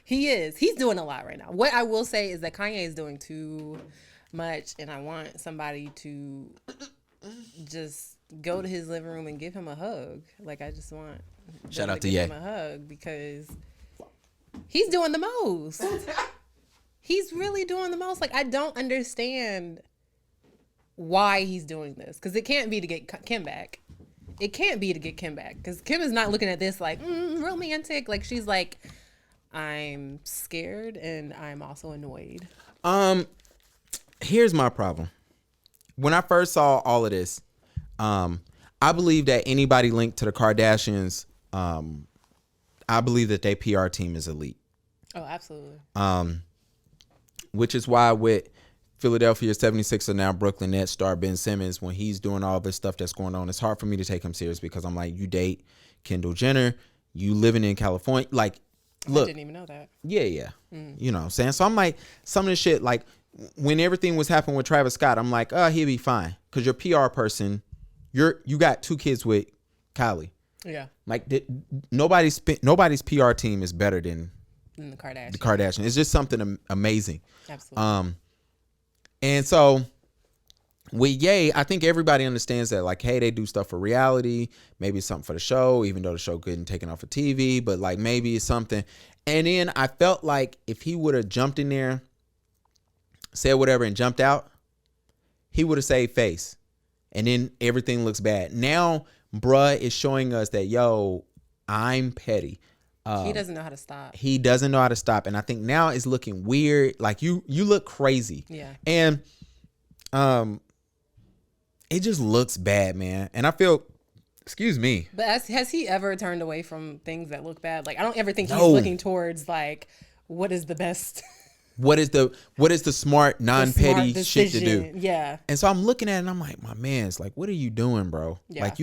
He is. He's doing a lot right now. What I will say is that Kanye is doing too much, and I want somebody to just go to his living room and give him a hug. Like, I just want shout out to give him a hug because he's doing the most. He's really doing the most. Like, I don't understand why he's doing this, because it can't be to get Kim back. It can't be to get Kim back, because Kim is not looking at this like romantic. Like, she's like, I'm scared and I'm also annoyed. Here's my problem. When I first saw all of this, I believe that anybody linked to the Kardashians, I believe that their PR team is elite. Oh, absolutely. Which is why with Philadelphia 76er, now Brooklyn Nets star Ben Simmons, when he's doing all this stuff that's going on, it's hard for me to take him serious because I'm like, you date Kendall Jenner, you living in California. Like, look. I didn't even know that. Yeah. You know what I'm saying? So I'm like, some of the shit, like, when everything was happening with Travis Scott, I'm like, he'll be fine. Because your PR person, you got 2 kids with Kylie. Yeah. Like, nobody's PR team is better than the Kardashians. The Kardashians. It's just something amazing. Absolutely. And so with Ye, I think everybody understands that, like, hey, they do stuff for reality. Maybe it's something for the show, even though the show couldn't take it off of TV. But, like, maybe it's something. And then I felt like if he would have jumped in there, said whatever, and jumped out, he would have saved face. And then everything looks bad. Now, bruh is showing us that, yo, I'm petty. He doesn't know how to stop. He doesn't know how to stop. And I think now it's looking weird. Like, you look crazy. Yeah. And it just looks bad, man. And I feel, excuse me. But has he ever turned away from things that look bad? Like, I don't ever think he's looking towards, like, what is the best... What is the smart, non-petty shit to do? Yeah. And so I'm looking at it and I'm like, my man, it's like, what are you doing, bro? Yeah. Like,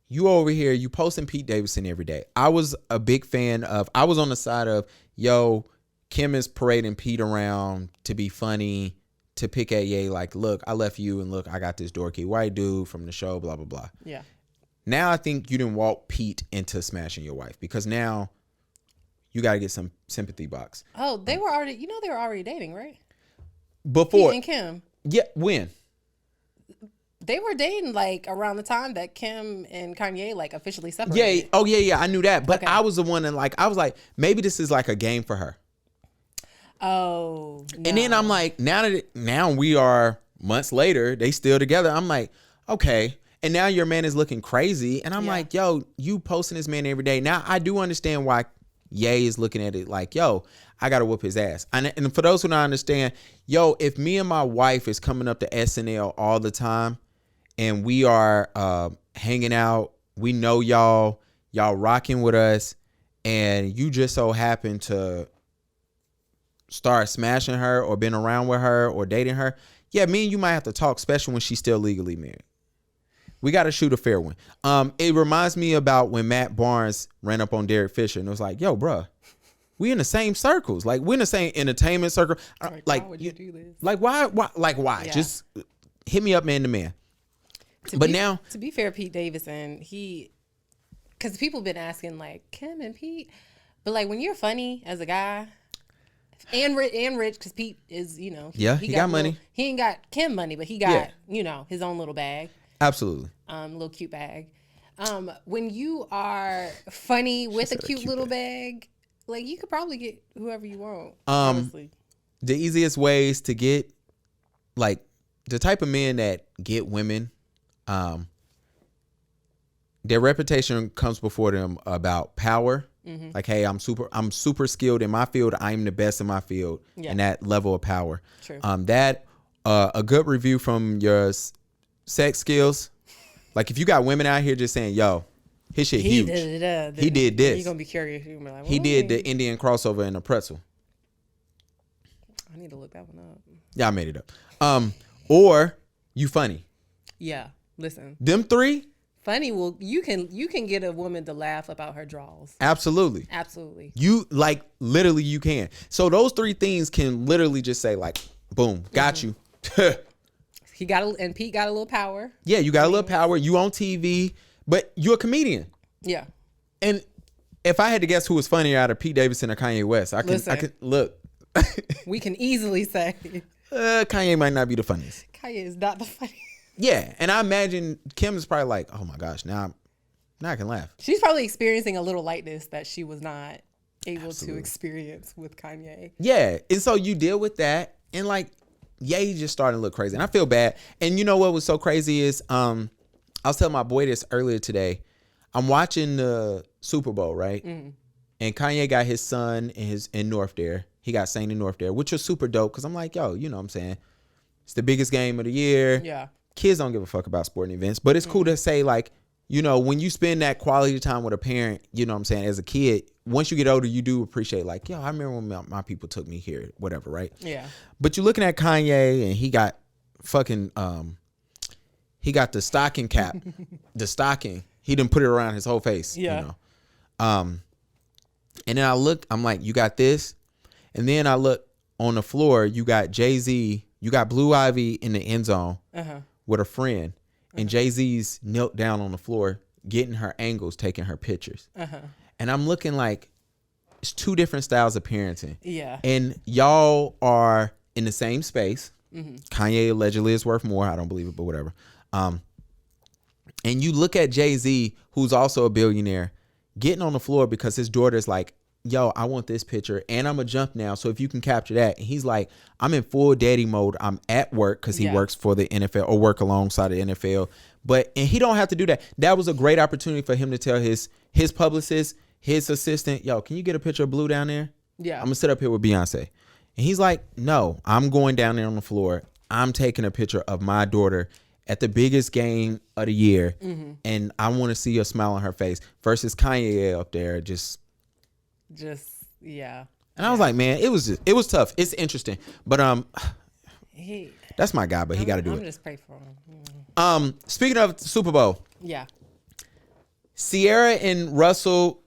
you over here, you posting Pete Davidson every day. I was a big fan of, I was on the side of, yo, Kim is parading Pete around to be funny, to pick at Ye, like, look, I left you and look, I got this dorky white dude from the show, blah, blah, blah. Yeah. Now I think you didn't walk Pete into smashing your wife, because now you got to get some sympathy box. Oh, they were already dating, right? Before. Pete and Kim. Yeah, when? They were dating, like, around the time that Kim and Kanye, like, officially separated. Yeah. Oh, yeah. I knew that. But okay. I was the one that, like, I was like, maybe this is like a game for her. Oh. No. And then I'm like, now we are months later, they still together. I'm like, okay. And now your man is looking crazy. And I'm like, yo, you posting this man every day. Now I do understand why Ye is looking at it like, yo, I gotta whoop his ass. And for those who don't understand, yo, if me and my wife is coming up to SNL all the time and we are hanging out, we know y'all rocking with us, and you just so happen to start smashing her or been around with her or dating her, yeah, me and you might have to talk, especially when she's still legally married. We got to shoot a fair one. It reminds me about when Matt Barnes ran up on Derek Fisher and it was like, yo, bruh, we in the same circles. Like, we're in the same entertainment circle. Like, why would you do this? Like, why? Why? Yeah. Just hit me up man to man. Now, to be fair, Pete Davidson, because people been asking like Kim and Pete, but like when you're funny as a guy and rich, because Pete is, he got money. He ain't got Kim money, but he got his own little bag. Absolutely. Little cute bag. When you are funny with a cute little bag, like you could probably get whoever you want. Honestly, the easiest ways to get like the type of men that get women, their reputation comes before them about power. Mm-hmm. Like, hey, I'm super skilled in my field. I'm the best in my field, and that level of power. True. A good review from your sex skills. Like, if you got women out here just saying, yo, his shit huge. He did this. You're gonna be curious. You're gonna be like, he did the Indian crossover in a pretzel. I need to look that one up. Yeah, I made it up. Or you funny. Yeah. Listen. Them three. Funny, well, you can get a woman to laugh about her draws. Absolutely. You literally you can. So those three things can literally just say like, boom, got you. Pete got a little power. Yeah, you got a little power. You on TV, but you're a comedian. Yeah. And if I had to guess who was funnier out of Pete Davidson or Kanye West, I could look. We can easily say Kanye might not be the funniest. Kanye is not the funniest. Yeah, and I imagine Kim is probably like, oh my gosh, now I can laugh. She's probably experiencing a little lightness that she was not able to experience with Kanye. Yeah, and so you deal with that, and like, he's just starting to look crazy, and I feel bad. And you know what was so crazy is, I was telling my boy this earlier today. I'm watching the Super Bowl, right? Mm-hmm. And Kanye got his son in North there. He got Saint in North there, which was super dope because I'm like, yo, you know what I'm saying? It's the biggest game of the year. Yeah. Kids don't give a fuck about sporting events, but it's cool to say like, when you spend that quality time with a parent, you know what I'm saying, as a kid, once you get older, you do appreciate like, yo, I remember when my people took me here, whatever, right? Yeah. But you're looking at Kanye and he got fucking, he got the stocking cap, the stocking. He didn't put it around his whole face. Yeah. And then I look, I'm like, you got this. And then I look on the floor, you got Jay-Z, you got Blue Ivy in the end zone. With a friend, and Jay-Z's knelt down on the floor getting her angles, taking her pictures. And I'm looking like it's two different styles of parenting. Yeah. And y'all are in the same space. Kanye allegedly is worth more. I don't believe it, but whatever. And you look at Jay-Z, who's also a billionaire, getting on the floor because his daughter's like, yo, I want this picture and I'm gonna jump now. So if you can capture that. And he's like, I'm in full daddy mode. I'm at work because he works for the NFL or work alongside the NFL. And he don't have to do that. That was a great opportunity for him to tell his publicist, his assistant, yo, can you get a picture of Blue down there? Yeah. I'm gonna sit up here with Beyonce. And he's like, no, I'm going down there on the floor. I'm taking a picture of my daughter at the biggest game of the year. And I want to see a smile on her face versus Kanye up there just yeah. And I was like, man, it was tough. It's interesting, but that's my guy, but he got to do it. I'm just pray for him. Speaking of Super Bowl, yeah, Ciara and Russell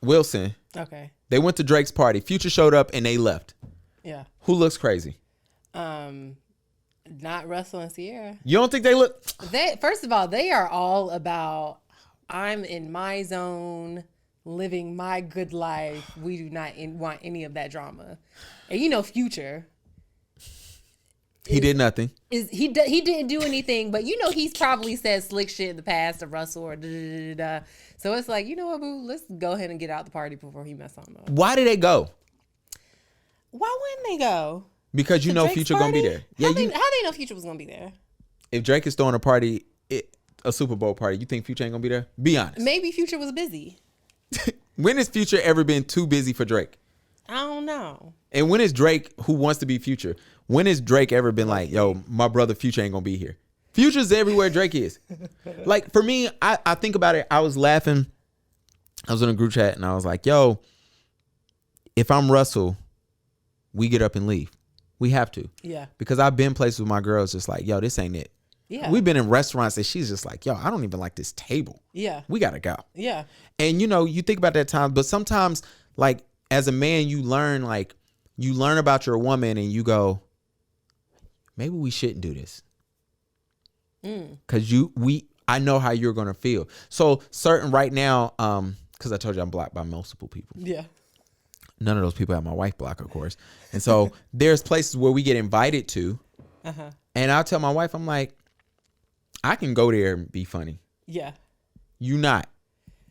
Wilson. Okay. They went to Drake's party. Future showed up and they left. Yeah. Who looks crazy? Not Russell and Ciara. You don't think they look? First of all, they are all about I'm in my zone, living my good life. We do not want any of that drama. And Future. He did nothing. He didn't do anything, but he's probably said slick shit in the past to Russell or da-da-da-da. So it's like, you know what, boo? Let's go ahead and get out the party before he mess on up. Why did they go? Why wouldn't they go? Because Drake's Future party? gonna be there. How they know Future was gonna be there? If Drake is throwing a party, a Super Bowl party, you think Future ain't gonna be there? Be honest. Maybe Future was busy. When has Future ever been too busy for Drake? I don't know. And when is Drake, who wants to be Future, when has Drake ever been like, yo, my brother Future ain't gonna be here? Future's everywhere Drake is. Like, for me, I think about it. I was laughing. I was in a group chat and I was like, yo, if I'm Russell, we get up and leave. We have to. Yeah. Because I've been places with my girls just like, yo, this ain't it. Yeah. We've been in restaurants and she's just like, yo, I don't even like this table. Yeah. We got to go. Yeah. And, you know, you think about that time, but sometimes, like, as a man, you learn about your woman and you go, maybe we shouldn't do this. Because I know how you're going to feel. So certain right now, because I told you I'm blocked by multiple people. Yeah. None of those people have my wife blocked, of course. And so there's places where we get invited to. Uh-huh. And I'll tell my wife, I'm like, I can go there and be funny. Yeah. You not.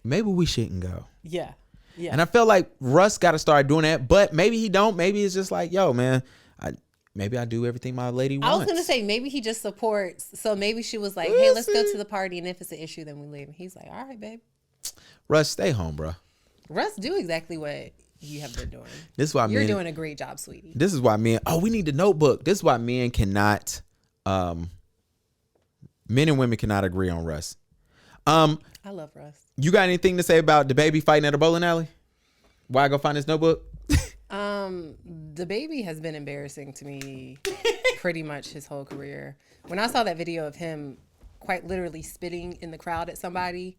Maybe we shouldn't go. Yeah. Yeah. And I feel like Russ got to start doing that. But maybe he don't. Maybe it's just like, yo, man, maybe I do everything my lady wants. I was going to say, maybe he just supports. So maybe she was like, hey, let's go to the party. And if it's an issue, then we leave. And he's like, all right, babe. Russ, stay home, bro. Russ, do exactly what you have been doing. This is why you're doing a great job, sweetie. This is why men. Oh, we need the notebook. This is why men cannot. Men and women cannot agree on Russ. I love Russ. You got anything to say about the baby fighting at a bowling alley? Why I go find this notebook? The baby has been embarrassing to me pretty much his whole career. When I saw that video of him quite literally spitting in the crowd at somebody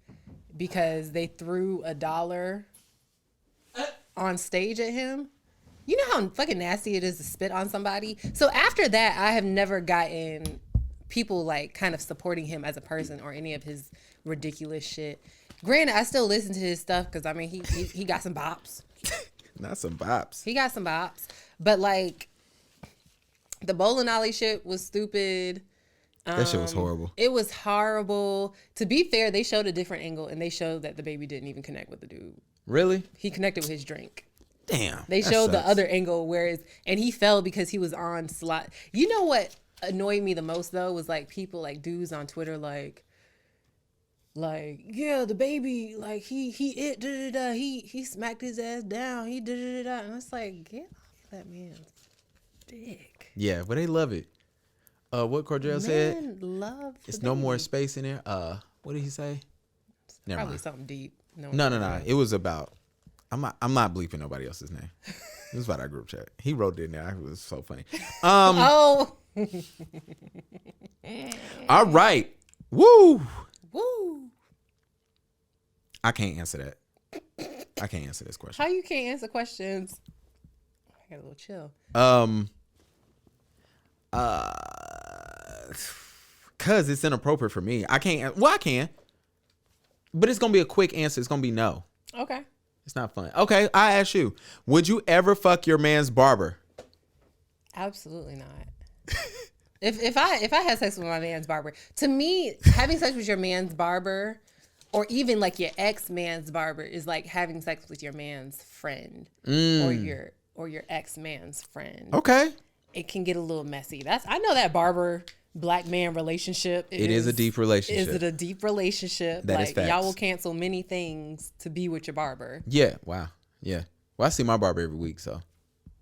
because they threw $1 on stage at him. You know how fucking nasty it is to spit on somebody? So after that, I have never gotten people like kind of supporting him as a person or any of his ridiculous shit. Granted, I still listen to his stuff because I mean he got some bops. Not some bops. He got some bops. But like the bowling alley shit was stupid. That shit was horrible. It was horrible. To be fair, they showed a different angle and they showed that the baby didn't even connect with the dude. Really? He connected with his drink. Damn. They showed the other angle and he fell because he was on slot. You know what annoyed me the most though was like people like dudes on Twitter like yeah, the baby like he he smacked his ass down, he and it's like, get off that man's dick. Yeah, but they love it. What Cordell said? Love it's no more space in there. What did he say? Never Probably mind. something deep. No. It was about. I'm not bleeping nobody else's name. It was about our group chat. He wrote it in there. It was so funny. Oh. All right. Woo. Woo. I can't answer that. I can't answer this question. How you can't answer questions? I got a little chill. Cause it's inappropriate for me. I can't. Well, I can. But it's gonna be a quick answer. It's gonna be no. Okay. It's not fun. Okay, I ask you. Would you ever fuck your man's barber? Absolutely not. If I had sex with my man's barber, to me, having sex with your man's barber, or even like your ex-man's barber, is like having sex with your man's friend or your ex-man's friend. Okay. It can get a little messy. I know that barber black man relationship. It is a deep relationship. Is it a deep relationship? That is facts. Y'all will cancel many things to be with your barber. Yeah. Wow. Yeah. Well, I see my barber every week, so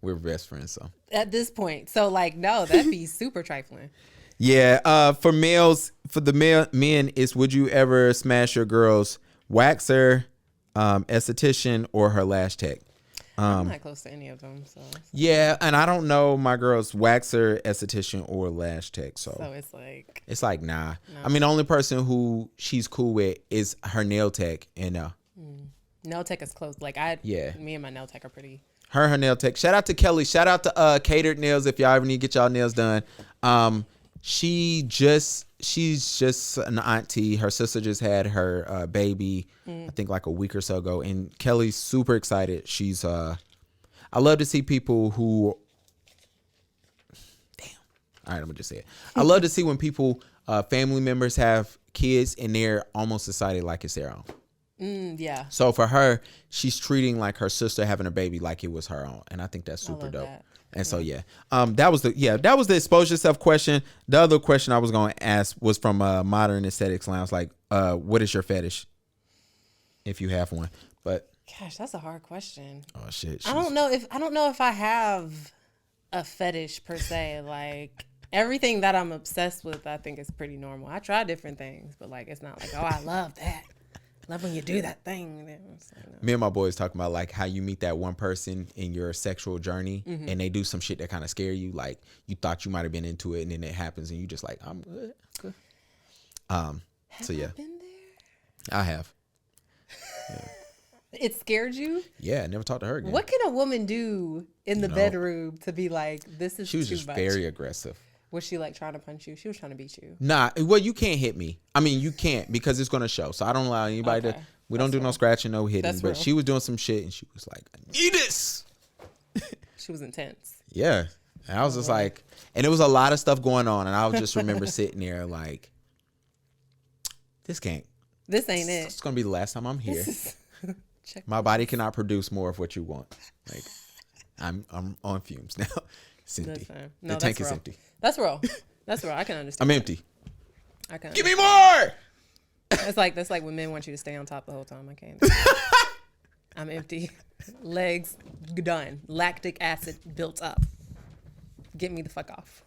we're best friends. So at this point, so like, no, that'd be super trifling. Yeah. For males, for the men, is would you ever smash your girl's waxer, esthetician, or her lash tech? I'm not close to any of them, so. Yeah, and I don't know my girl's waxer, esthetician, or lash tech. So it's like nah. No. I mean, the only person who she's cool with is her nail tech, and nail tech is close. Like me and my nail tech are pretty. Her nail tech. Shout out to Kelly. Shout out to Catered Nails if y'all ever need to get y'all nails done. She's just an auntie. Her sister just had her baby, I think like a week or so ago, and Kelly's super excited. She's I love to see people who all right, I'm gonna just say it. I love to see when people family members have kids and they're almost decided like it's their own. Yeah. So for her, she's treating like her sister having a baby like it was her own, and I think that's super dope. That. And so that was the expose yourself question. The other question I was going to ask was from Modern Aesthetics Lounge, like, what is your fetish, if you have one? But Gosh, that's a hard question. Oh shit. I don't know if I have a fetish per se. Like everything that I'm obsessed with, I think is pretty normal. I try different things, but like it's not like, oh, I love that. Love when you do that thing. Like, no. Me and my boys talking about like how you meet that one person in your sexual journey and they do some shit that kind of scare you. Like you thought you might have been into it and then it happens and you just like, I'm good. So yeah. Been there? I have. Yeah. It scared you? Yeah, I never talked to her again. What can a woman do in the bedroom to be like, this is too much? She was just very aggressive. Was she like trying to punch you? She was trying to beat you. Nah, well, you can't hit me. I mean, you can't because it's gonna show. So I don't allow anybody to. We don't do no scratching, no hitting. That's but real. she was doing some shit, and she was like, "I need this." She was intense. Yeah, and I was just like, and there was a lot of stuff going on, and I just remember sitting there like, "This ain't it. It's gonna be the last time I'm here. My body cannot produce more of what you want. Like, I'm on fumes now. It's empty. No, the tank is empty. That's real. That's real. I can understand. I'm empty. I can. Give me more. That's like when men want you to stay on top the whole time. I can't. I'm empty. Legs done. Lactic acid built up. Get me the fuck off.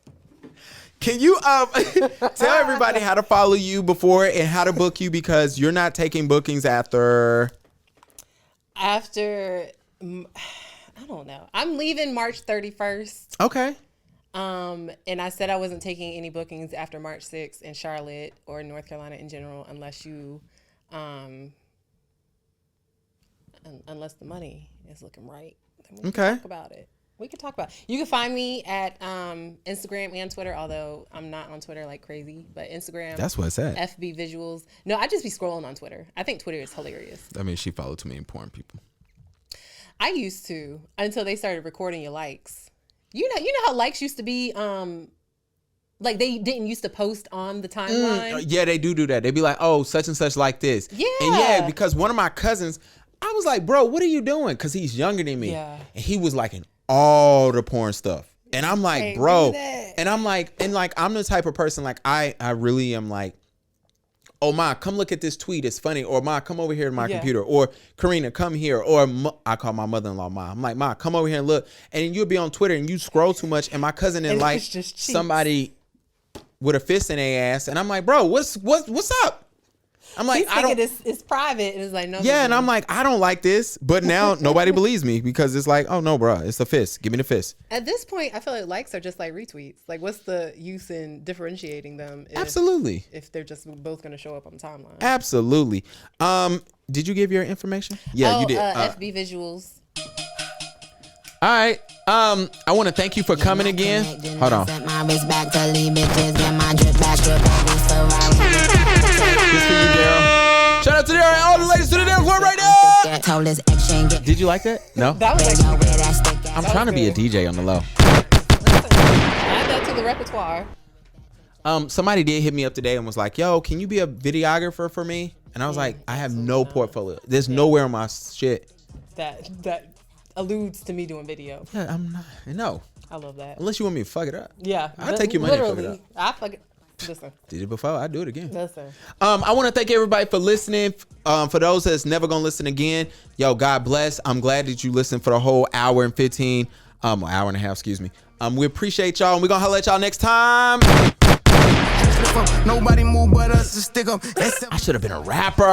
Can you tell everybody how to follow you before and how to book you because you're not taking bookings after I don't know. I'm leaving March 31st. Okay. And I said I wasn't taking any bookings after March 6th in Charlotte or North Carolina in general unless you unless the money is looking right. Then we can talk about it. We can talk about it. You can find me at Instagram and Twitter, although I'm not on Twitter like crazy, but Instagram. That's what it's at. FB Visuals. No, I just be scrolling on Twitter. I think Twitter is hilarious. I mean, she followed too many important people. I used to until they started recording your likes. You know how likes used to be like they didn't used to post on the timeline. Yeah, they do that. They be like, "Oh, such and such like this." Yeah. And yeah, because one of my cousins, I was like, "Bro, what are you doing?" Because he's younger than me. Yeah. And he was liking all the porn stuff. And I'm like, Hey, bro. do that. And I'm like, I'm the type of person like I really am like, oh, Ma, come look at this tweet. It's funny. Or, Ma, come over here to my computer. Or, Karina, come here. Or, I call my mother-in-law Ma. I'm like, Ma, come over here and look. And you'll be on Twitter and you scroll too much. And my cousin and like somebody with a fist in their ass. And I'm like, bro, what's up? I'm like, I don't. It's private. And it's like, no. Yeah, and I'm like, I don't like this. But now nobody believes me because it's like, oh, no, bro, it's a fist. Give me the fist. At this point, I feel like likes are just like retweets. Like, what's the use in differentiating them? Absolutely. If they're just both going to show up on the timeline. Absolutely. Did you give your information? Yeah, you did. FB Visuals. All right. I want to thank you for coming again. Hold on. This for you, Daryl. Shout out to Daryl and all the ladies to the dance floor right now. Did you like that? No. That was actually. I'm trying to be a DJ on the low. Add that to the repertoire. Somebody did hit me up today and was like, "Yo, can you be a videographer for me?" And I was like, "I have no portfolio. There's nowhere on my shit." That alludes to me doing video. Yeah, I'm not. No. I love that. Unless you want me to fuck it up. Yeah. I'll take your money and fuck it up. I fuck it. Listen. Did it before, I do it again. Listen. I want to thank everybody for listening. For those that's never gonna listen again, yo, God bless. I'm glad that you listened for the whole hour and 15, hour and a half, excuse me. We appreciate y'all, and we're gonna holler at y'all next time. Nobody move but us to stick 'em. I should have been a rapper.